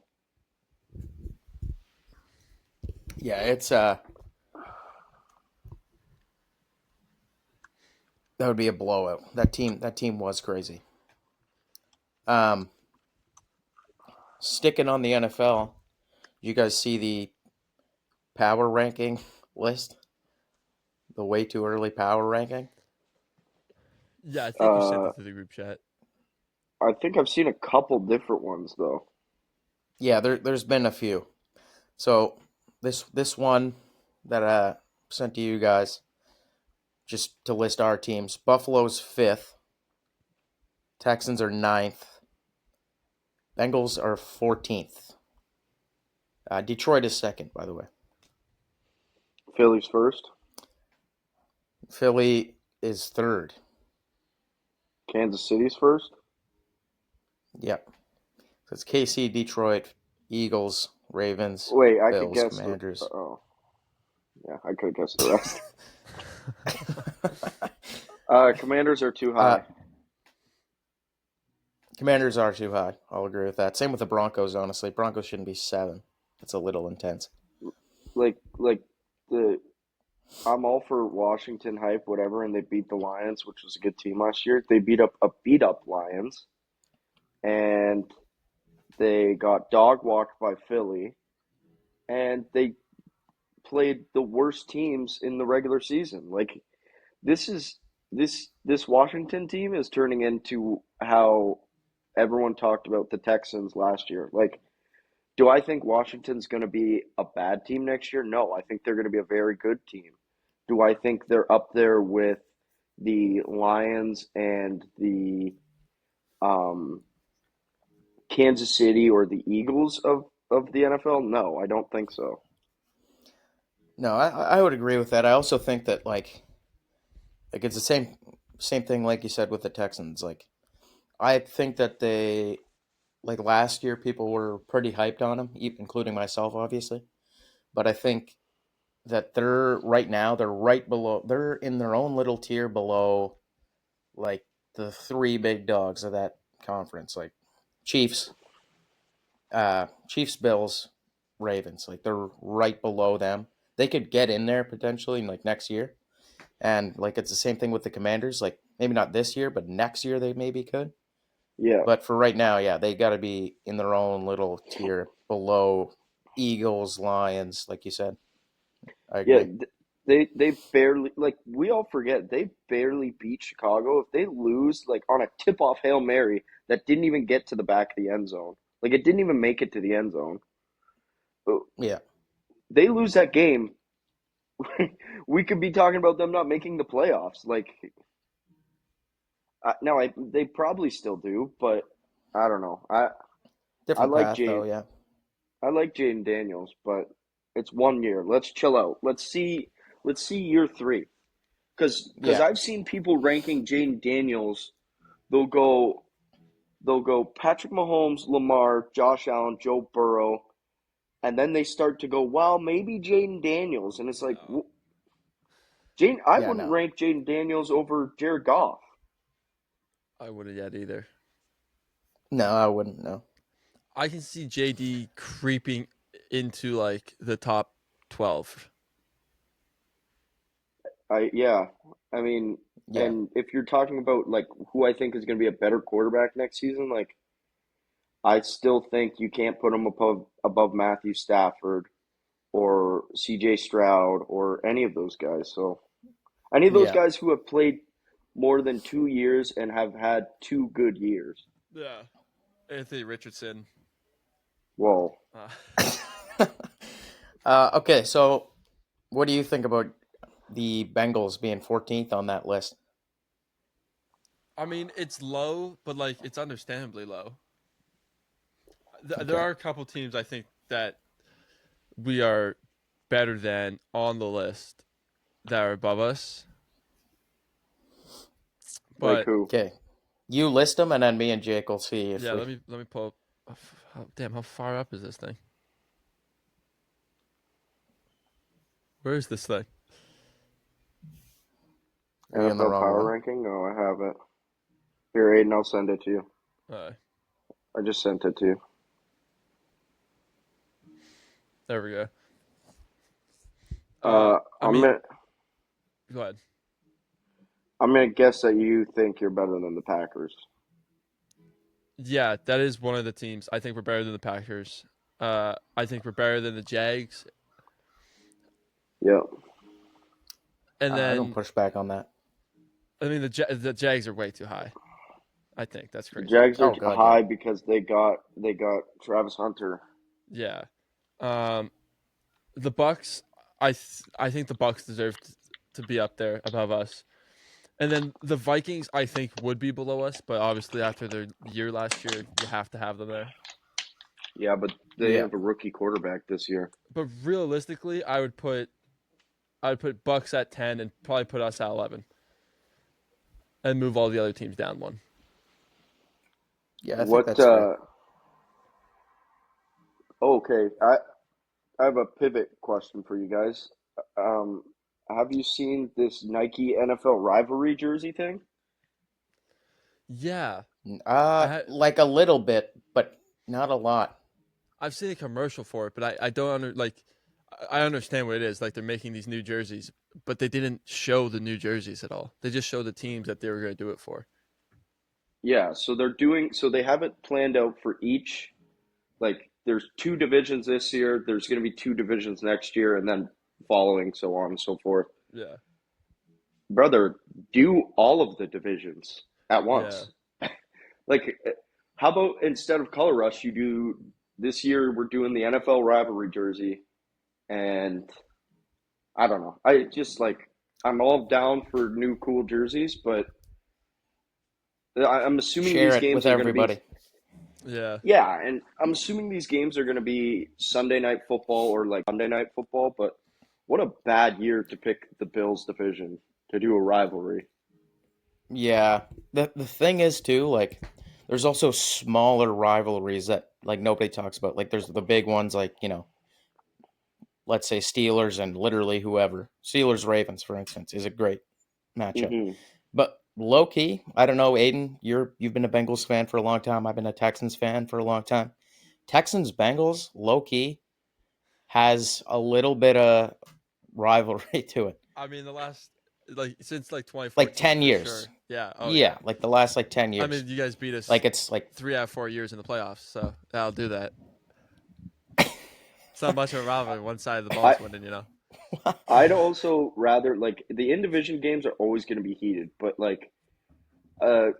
Yeah, it's that would be a blowout. That team was crazy. Sticking on the NFL, you guys see the power ranking list? The way too early power ranking? Yeah, I think you sent Uh, it to the group chat. I think I've seen a couple different ones though. Yeah, there's been a few. So this one that I sent to you guys, just to list our teams. Buffalo's 5th. Texans are 9th. Bengals are 14th. Detroit is 2nd, by the way. Phillies first, Philly is 3rd. Kansas City's first. Yep. So it's KC, Detroit, Eagles, Ravens, Wait, I could Bills, guess. Commanders. Yeah, I could guess the rest. Commanders are too high. Commanders are too high. I'll agree with that. Same with the Broncos, honestly. Broncos shouldn't be 7. It's a little intense. Like I'm all for Washington hype, whatever, and they beat the Lions, which was a good team last year. They beat up Lions, and they got dog walked by Philly, and they played the worst teams in the regular season. Like this Washington team is turning into how everyone talked about the Texans last year. Like, do I think Washington's going to be a bad team next year? No, I think they're going to be a very good team. Do I think they're up there with the Lions and the um, Kansas City or the Eagles of the NFL? No, I don't think so. No, I would agree with that. I also think that like it's the same thing like you said with the Texans. Like I think that they like last year people were pretty hyped on them, including myself, obviously. But I think that they're right now they're right below. They're in their own little tier below, like the 3 big dogs of that conference, like Chiefs, Chiefs, Bills, Ravens. Like they're right below them. They could get in there potentially like next year. And like it's the same thing with the Commanders. Like maybe not this year, but next year they maybe could. Yeah, But for right now, yeah, they got to be in their own little tier below Eagles, Lions, like you said. I yeah. agree. They barely, like, we all forget they barely beat Chicago. If they lose like on a tip off Hail Mary that didn't even get to the back of the end zone, like it didn't even make it to the end zone. Yeah, They lose that game, we could be talking about them not making the playoffs. Like, now they probably still do, but I don't know. I different like path though. Jane. Yeah, I like Jaden Daniels, but it's 1 year. Let's chill out. Let's see year three, because yeah, I've seen people ranking Jaden Daniels. They'll go they'll go Patrick Mahomes, Lamar, Josh Allen, Joe Burrow, and then they start to go, well, maybe Jaden Daniels, and it's like, No, Jaden. I yeah. wouldn't No, rank Jaden Daniels over Jared Goff. I wouldn't yet either. no, I wouldn't. No. I can see JD creeping into like the top 12. Yeah, I mean, Yeah, and if you're talking about like who I think is going to be a better quarterback next season, like I still think you can't put him above Matthew Stafford or C.J. Stroud or any of those guys. So any of those yeah, guys who have played more than 2 years and have had 2 good years. Yeah. Anthony Richardson. Whoa. Okay, so what do you think about the Bengals being 14th on that list? I mean, it's low, but like it's understandably low. There Okay. are a couple teams I think that we are better than on the list that are above us. Like But who? Okay. You list them, and then me and Jake will see if yeah, we... let me pull up. Damn, how far up is this thing? Where is this thing? Are you in the NFL wrong power one? ranking? No, I have it. Here, Aiden, I'll send it to you. Uh, I just sent it to you. there we go. I I'm mean, gonna, go ahead. I'm gonna guess that you think you're better than the Packers. Yeah, that is one of the teams. I think we're better than the Packers. I think we're better than the Jags. Yep. And I don't then, push back on that. I mean, the Jags are way too high. I think that's The crazy. Jags are Oh, God, yeah. high because they got Travis Hunter. Yeah. The Bucks, I think the Bucks deserve to be up there above us. And then the Vikings, I think, would be below us, but obviously after their year last year, you have to have them there. Yeah, but they Yeah. have a rookie quarterback this year. But realistically, I'd put Bucks at 10 and probably put us at 11, and move all the other teams down one. Yeah, I think What? that's fair. Okay, I have a pivot question for you guys. Um, have you seen this Nike NFL rivalry jersey thing? Yeah, I Like a little bit, but not a lot. I've seen a commercial for it, but I don't I understand what it is. Like they're making these new jerseys, but they didn't show the new jerseys at all. They just showed the teams that they were going to do it for. Yeah, so they have it planned out for each. Like, there's two divisions this year. There's going to be two divisions next year, and then following, so on and so forth. Yeah, Brother, do all of the divisions at yeah. once. Like, how about instead of Color Rush, you do this year? We're doing the NFL rivalry jersey, and I don't know. I just like I'm all down for new cool jerseys, but I'm assuming Share these it games with are going to be everybody. Yeah. yeah, and I'm assuming these games are going to be Sunday night football or like Monday night football. But what a bad year to pick the Bills division to do a rivalry. Yeah. The thing is too, like there's also smaller rivalries that like nobody talks about. Like there's the big ones like, let's say Steelers and literally whoever. Steelers Ravens, for instance, is a great matchup. Hmm. But low key, I don't know, Aiden, you've been a Bengals fan for a long time. I've been a Texans fan for a long time. Texans Bengals, low key, has a little bit of rivalry to it. I mean, the last since like Like 2014 10 for years. sure. Yeah. Oh yeah. Yeah, like the last like 10 I years. mean, you guys beat us Like it's like 3 out of 4 years in the playoffs, so that'll do that. It's not much of a rivalry. One side of the I ball's winning, you know. I'd also rather like the in division games are always going to be heated, but uh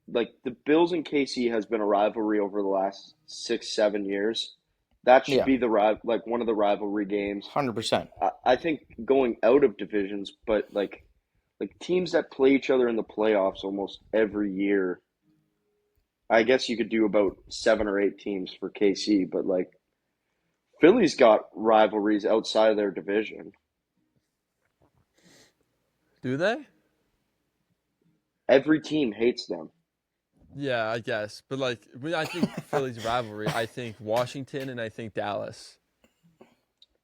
like the Bills and KC has been a rivalry over the last 6-7 years. That should yeah, be like one of the rivalry games. 100%. I think going out of divisions, but like teams that play each other in the playoffs almost every year. I guess you could do about 7 or 8 teams for KC, but like Philly's got rivalries outside of their division. Do they? Every team hates them. Yeah, I guess. But like, when I think Philly's rivalry, I think Washington and I think Dallas.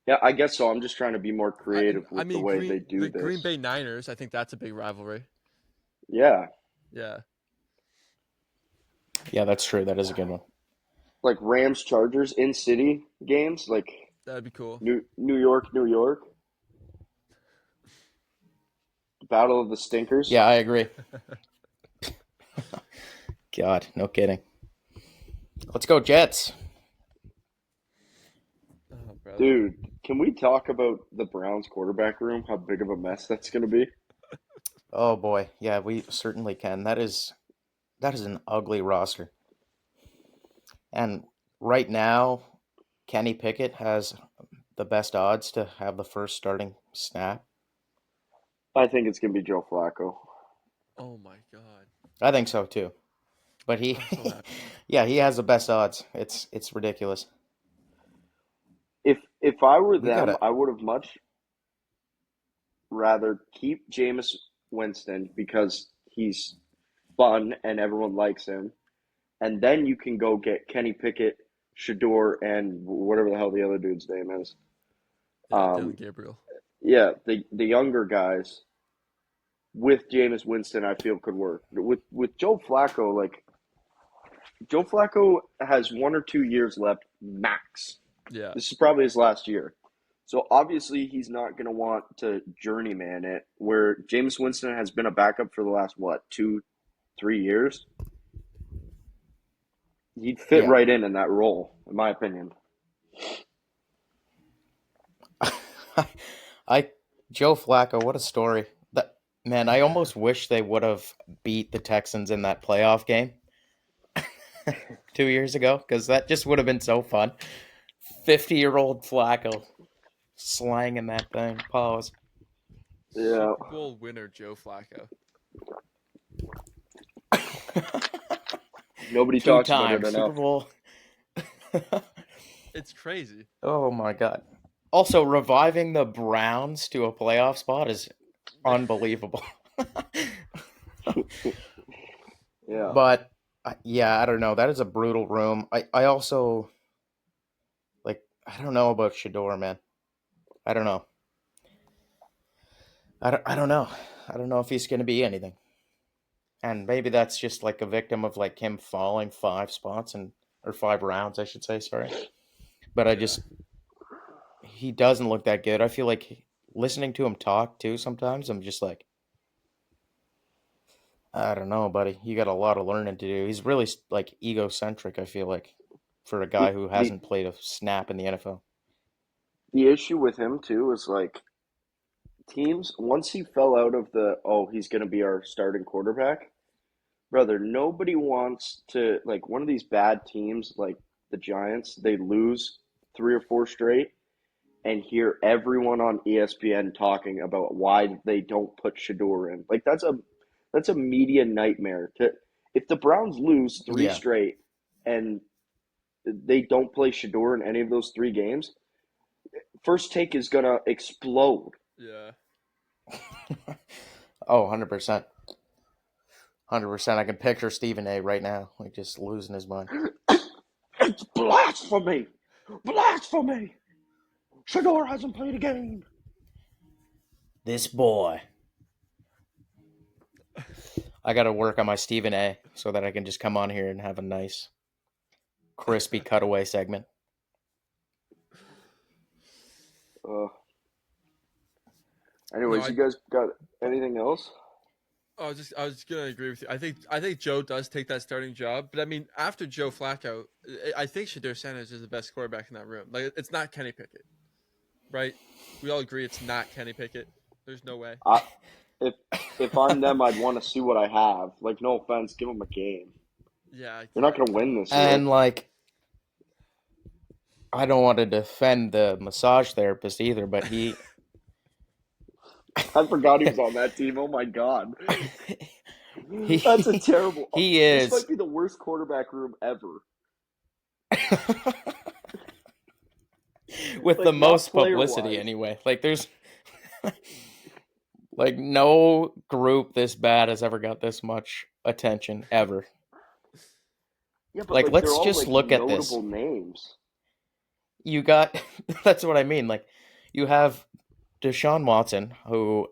Yeah, I guess so. I'm just trying to be more creative I with the mean, way they the do Green this. Bay Niners. I think that's a big rivalry. Yeah, Yeah, Yeah, that's true. That is a good one. like Rams Chargers in city games, like that'd be cool. New York, New York, Battle of the Stinkers. Yeah, I agree. God, no kidding. Let's go Jets. Oh, brother. Dude, can we talk about the Browns quarterback room? How big of a mess that's going to be? Oh boy. Yeah, we certainly can. That is an ugly roster. And right now, Kenny Pickett has the best odds to have the first starting snap? I think it's gonna be Joe Flacco. Oh my god. I think so too. But he, I'm so happy. yeah, he has the best odds. It's ridiculous. If I were We them, gotta, I would have much rather keep Jameis Winston because he's fun and everyone likes him, and then you can go get Kenny Pickett, Shador, and whatever the hell the other dude's name is. Yeah, Um, Dylan Gabriel. yeah, the younger guys with Jameis Winston, I feel could work. With Joe Flacco, like Joe Flacco has 1 or 2 years left max. Yeah. This is probably his last year. So obviously he's not going to want to journeyman it, where Jameis Winston has been a backup for the last, 2-3 years? He'd fit yeah. right in that role, in my opinion. Joe Flacco, what a story. Man, I almost wish they would have beat the Texans in that playoff game 2 years ago, because that just would have been so fun. 50-year-old Flacco slanging that thing. Pause. Yeah. Super Bowl winner Joe Flacco. Nobody talks about it Two-time Super enough. Bowl. It's crazy. Oh my god. Also, reviving the Browns to a playoff spot is unbelievable. Yeah. But yeah, I don't know. That is a brutal room. I also I don't know about Shador, man. I don't know. I don't know. I don't know if he's going to be anything. And maybe that's just like a victim of like him falling 5 spots or 5 rounds, I should say, sorry. But he doesn't look that good. I feel like listening to him talk too sometimes, I'm just like, I don't know, buddy. You got a lot of learning to do. He's really like egocentric, I feel like, for a guy who hasn't played a snap in the NFL. The issue with him, too, is like teams, once he fell out of he's going to be our starting quarterback, brother, nobody wants to, like, one of these bad teams, like the Giants, they lose 3 or 4 straight and hear everyone on ESPN talking about why they don't put Shador in. Like, that's a media nightmare. If the Browns lose 3 Yeah. straight and they don't play Shador in any of those 3 games, First Take is going to explode. Yeah. Oh, 100%. 100%. I can picture Stephen A right now, like just losing his mind. It's blasphemy! Blasphemy! Shador hasn't played a game. This boy. I got to work on my Stephen A so that I can just come on here and have a nice, crispy cutaway segment. Anyways, you guys got anything else? I was gonna agree with you. I think Joe does take that starting job, but I mean, after Joe Flacco, I think Shador Sanders is the best quarterback in that room. Like, it's not Kenny Pickett, right? We all agree it's not Kenny Pickett. There's no way. If I'm them, I'd want to see what I have. Like, no offense, give them a game. Yeah, They're not gonna win this year. And like, I don't want to defend the massage therapist either, but he. I forgot he was on that team. Oh my god. He, That's a terrible. He is. This might be the worst quarterback room ever. With Like, the not most publicity, player-wise. anyway. Like, there's. Like, no group this bad has ever got this much attention, ever. Yeah, but Like, let's they're all, just like, look at this. notable names. You got. That's what I mean. Like, you have Deshaun Watson, who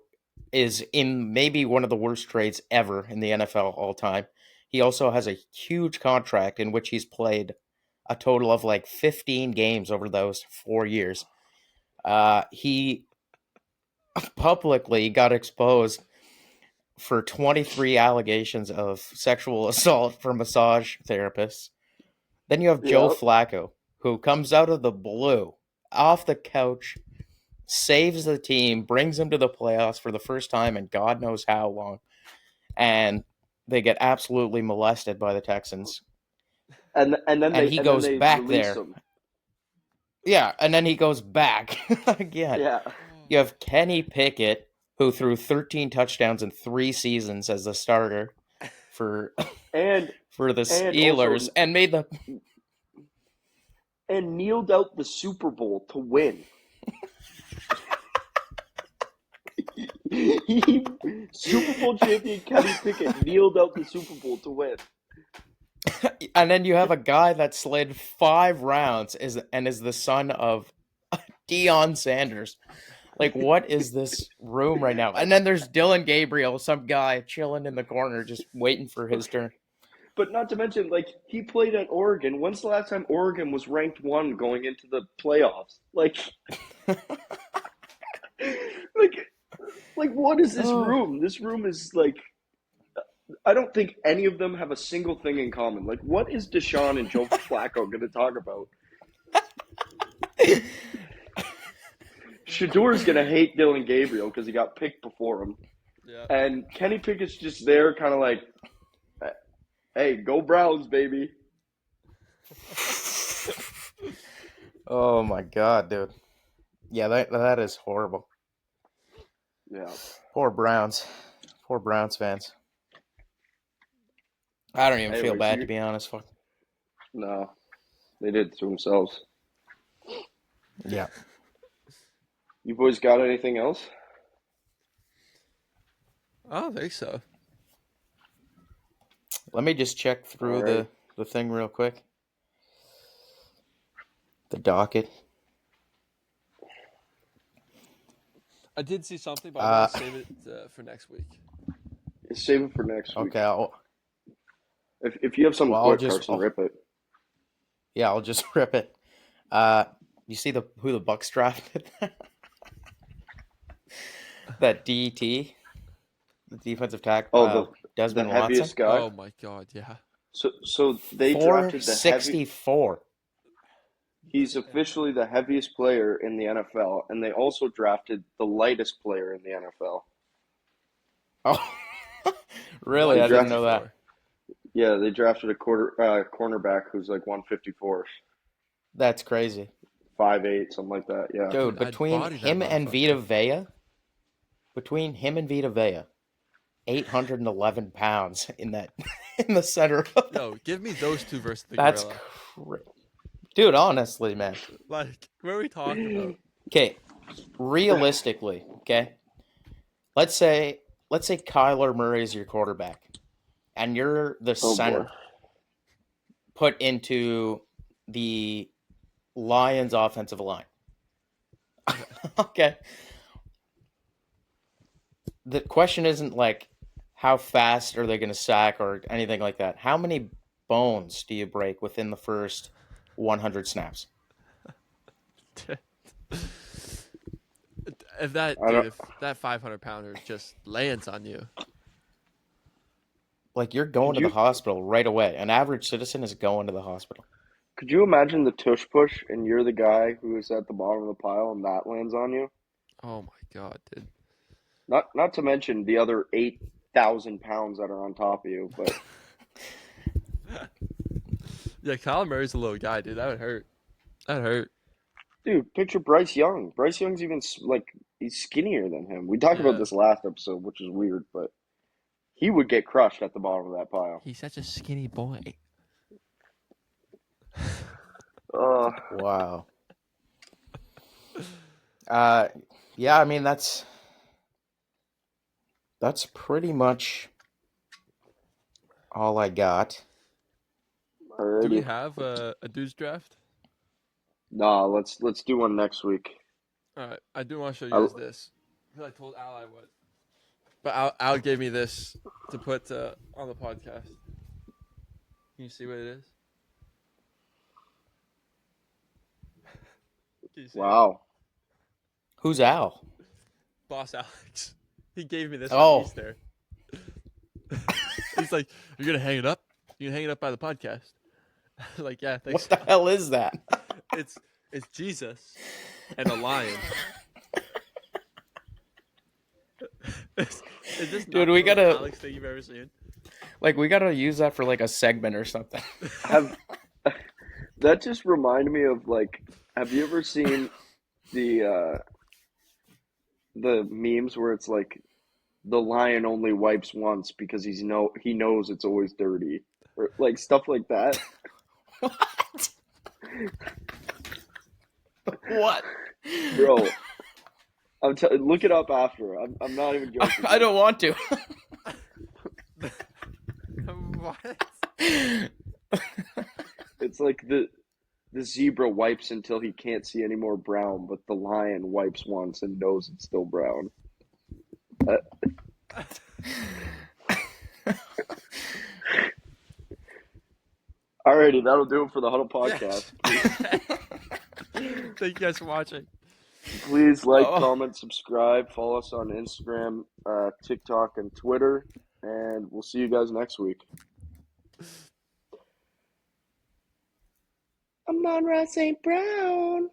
is in maybe one of the worst trades ever in the NFL all time. He also has a huge contract in which he's played a total of like 15 games over those 4 years. He publicly got exposed for 23 allegations of sexual assault from massage therapists. Then you have Joe Flacco, who comes out of the blue, off the couch, saves the team, brings them to the playoffs for the first time in God knows how long, and they get absolutely molested by the Texans. And then he goes back there. him. Yeah, and then he goes back again. Yeah. You have Kenny Pickett, who threw 13 touchdowns in 3 seasons as the starter for And for the and Steelers, also and made the and kneeled out the Super Bowl to win. Super Bowl champion Kenny Pickett kneeled out the Super Bowl to win. and then you have a guy that slid 5 rounds is the son of Deion Sanders. Like, what is this room right now? And then there's Dylan Gabriel, some guy chilling in the corner, just waiting for his turn. But not to mention, like, he played at Oregon. When's the last time Oregon was ranked 1 going into the playoffs? Like, what is this room? This room is like, I don't think any of them have a single thing in common. Like, what is Deshaun and Joe Flacco going to talk about? Shador's going to hate Dylan Gabriel because he got picked before him. Yeah. And Kenny Pickett's just there kind of like, hey, go Browns, baby. Oh, my God, dude. Yeah, that is horrible. Yeah. Poor Browns. Poor Browns fans. I don't even feel bad, to be honest. Fuck. No, they did it to themselves. Yeah. You boys got anything else? I don't think so. Let me just check through the thing real quick. The docket. I did see something, but I'm going to save it for next week. Save it for next week. Okay. If you have something quick, Carson, rip it. Yeah, I'll just rip it. You see who the Bucks drafted? That DET, the defensive tackle, Desmond the heaviest Watson. guy. Oh my God, yeah. So they drafted the 464. He's officially the heaviest player in the NFL, and they also drafted the lightest player in the NFL. Oh, really? I didn't know that. Yeah, they drafted a cornerback who's like 154. That's crazy. 5'8", something like that. Yeah, dude. Between him and Vita Vea, 811 pounds in the center. Yo, give me those two versus the That's gorilla. Dude, honestly, man. Like, what are we talking about? Okay, realistically, okay. Let's say Kyler Murray is your quarterback, and you're the center put into the Lions' offensive line. Okay. The question isn't like how fast are they going to sack or anything like that. How many bones do you break within the first 100 snaps? If that 500-pounder just lands on you, like, you're going to the hospital right away. An average citizen is going to the hospital. Could you imagine the tush push and you're the guy who is at the bottom of the pile and that lands on you? Oh my God, dude. Not to mention the other 8,000 pounds that are on top of you, but yeah, Kyler Murray's a little guy, dude. That would hurt. That'd hurt. Dude, picture Bryce Young. Bryce Young's even he's skinnier than him. We talked about this last episode, which is weird, but he would get crushed at the bottom of that pile. He's such a skinny boy. Wow. Yeah, I mean that's pretty much all I got. Alrighty. Do we have a dudes draft? Nah, let's do one next week. All right, I do want to show you guys this. I told Al I would, but Al gave me this to put on the podcast. Can you see what it is? Can you see Wow. Who's Al? Boss Alex. He gave me this Oh. when he's there. He's like, "You're gonna hang it up? You can hang it up by the podcast." I was like, "Yeah, thanks." What the hell is that? It's Jesus and a lion. Is this Dude, not we the most gotta- Alex thing you've ever seen? Like, we gotta use that for like a segment or something. That just reminded me of like Have you ever seen the memes where it's like the lion only wipes once because he knows it's always dirty, or like stuff like that? What? What? Bro, look it up after. I'm not even joking. I don't want to. What? It's like the zebra wipes until he can't see any more brown, but the lion wipes once and knows it's still brown. Alrighty, that'll do it for the Huddle Podcast. Thank you guys for watching. Please like, comment, subscribe, follow us on Instagram, TikTok, and Twitter, and we'll see you guys next week. Amon-Ra St. Brown.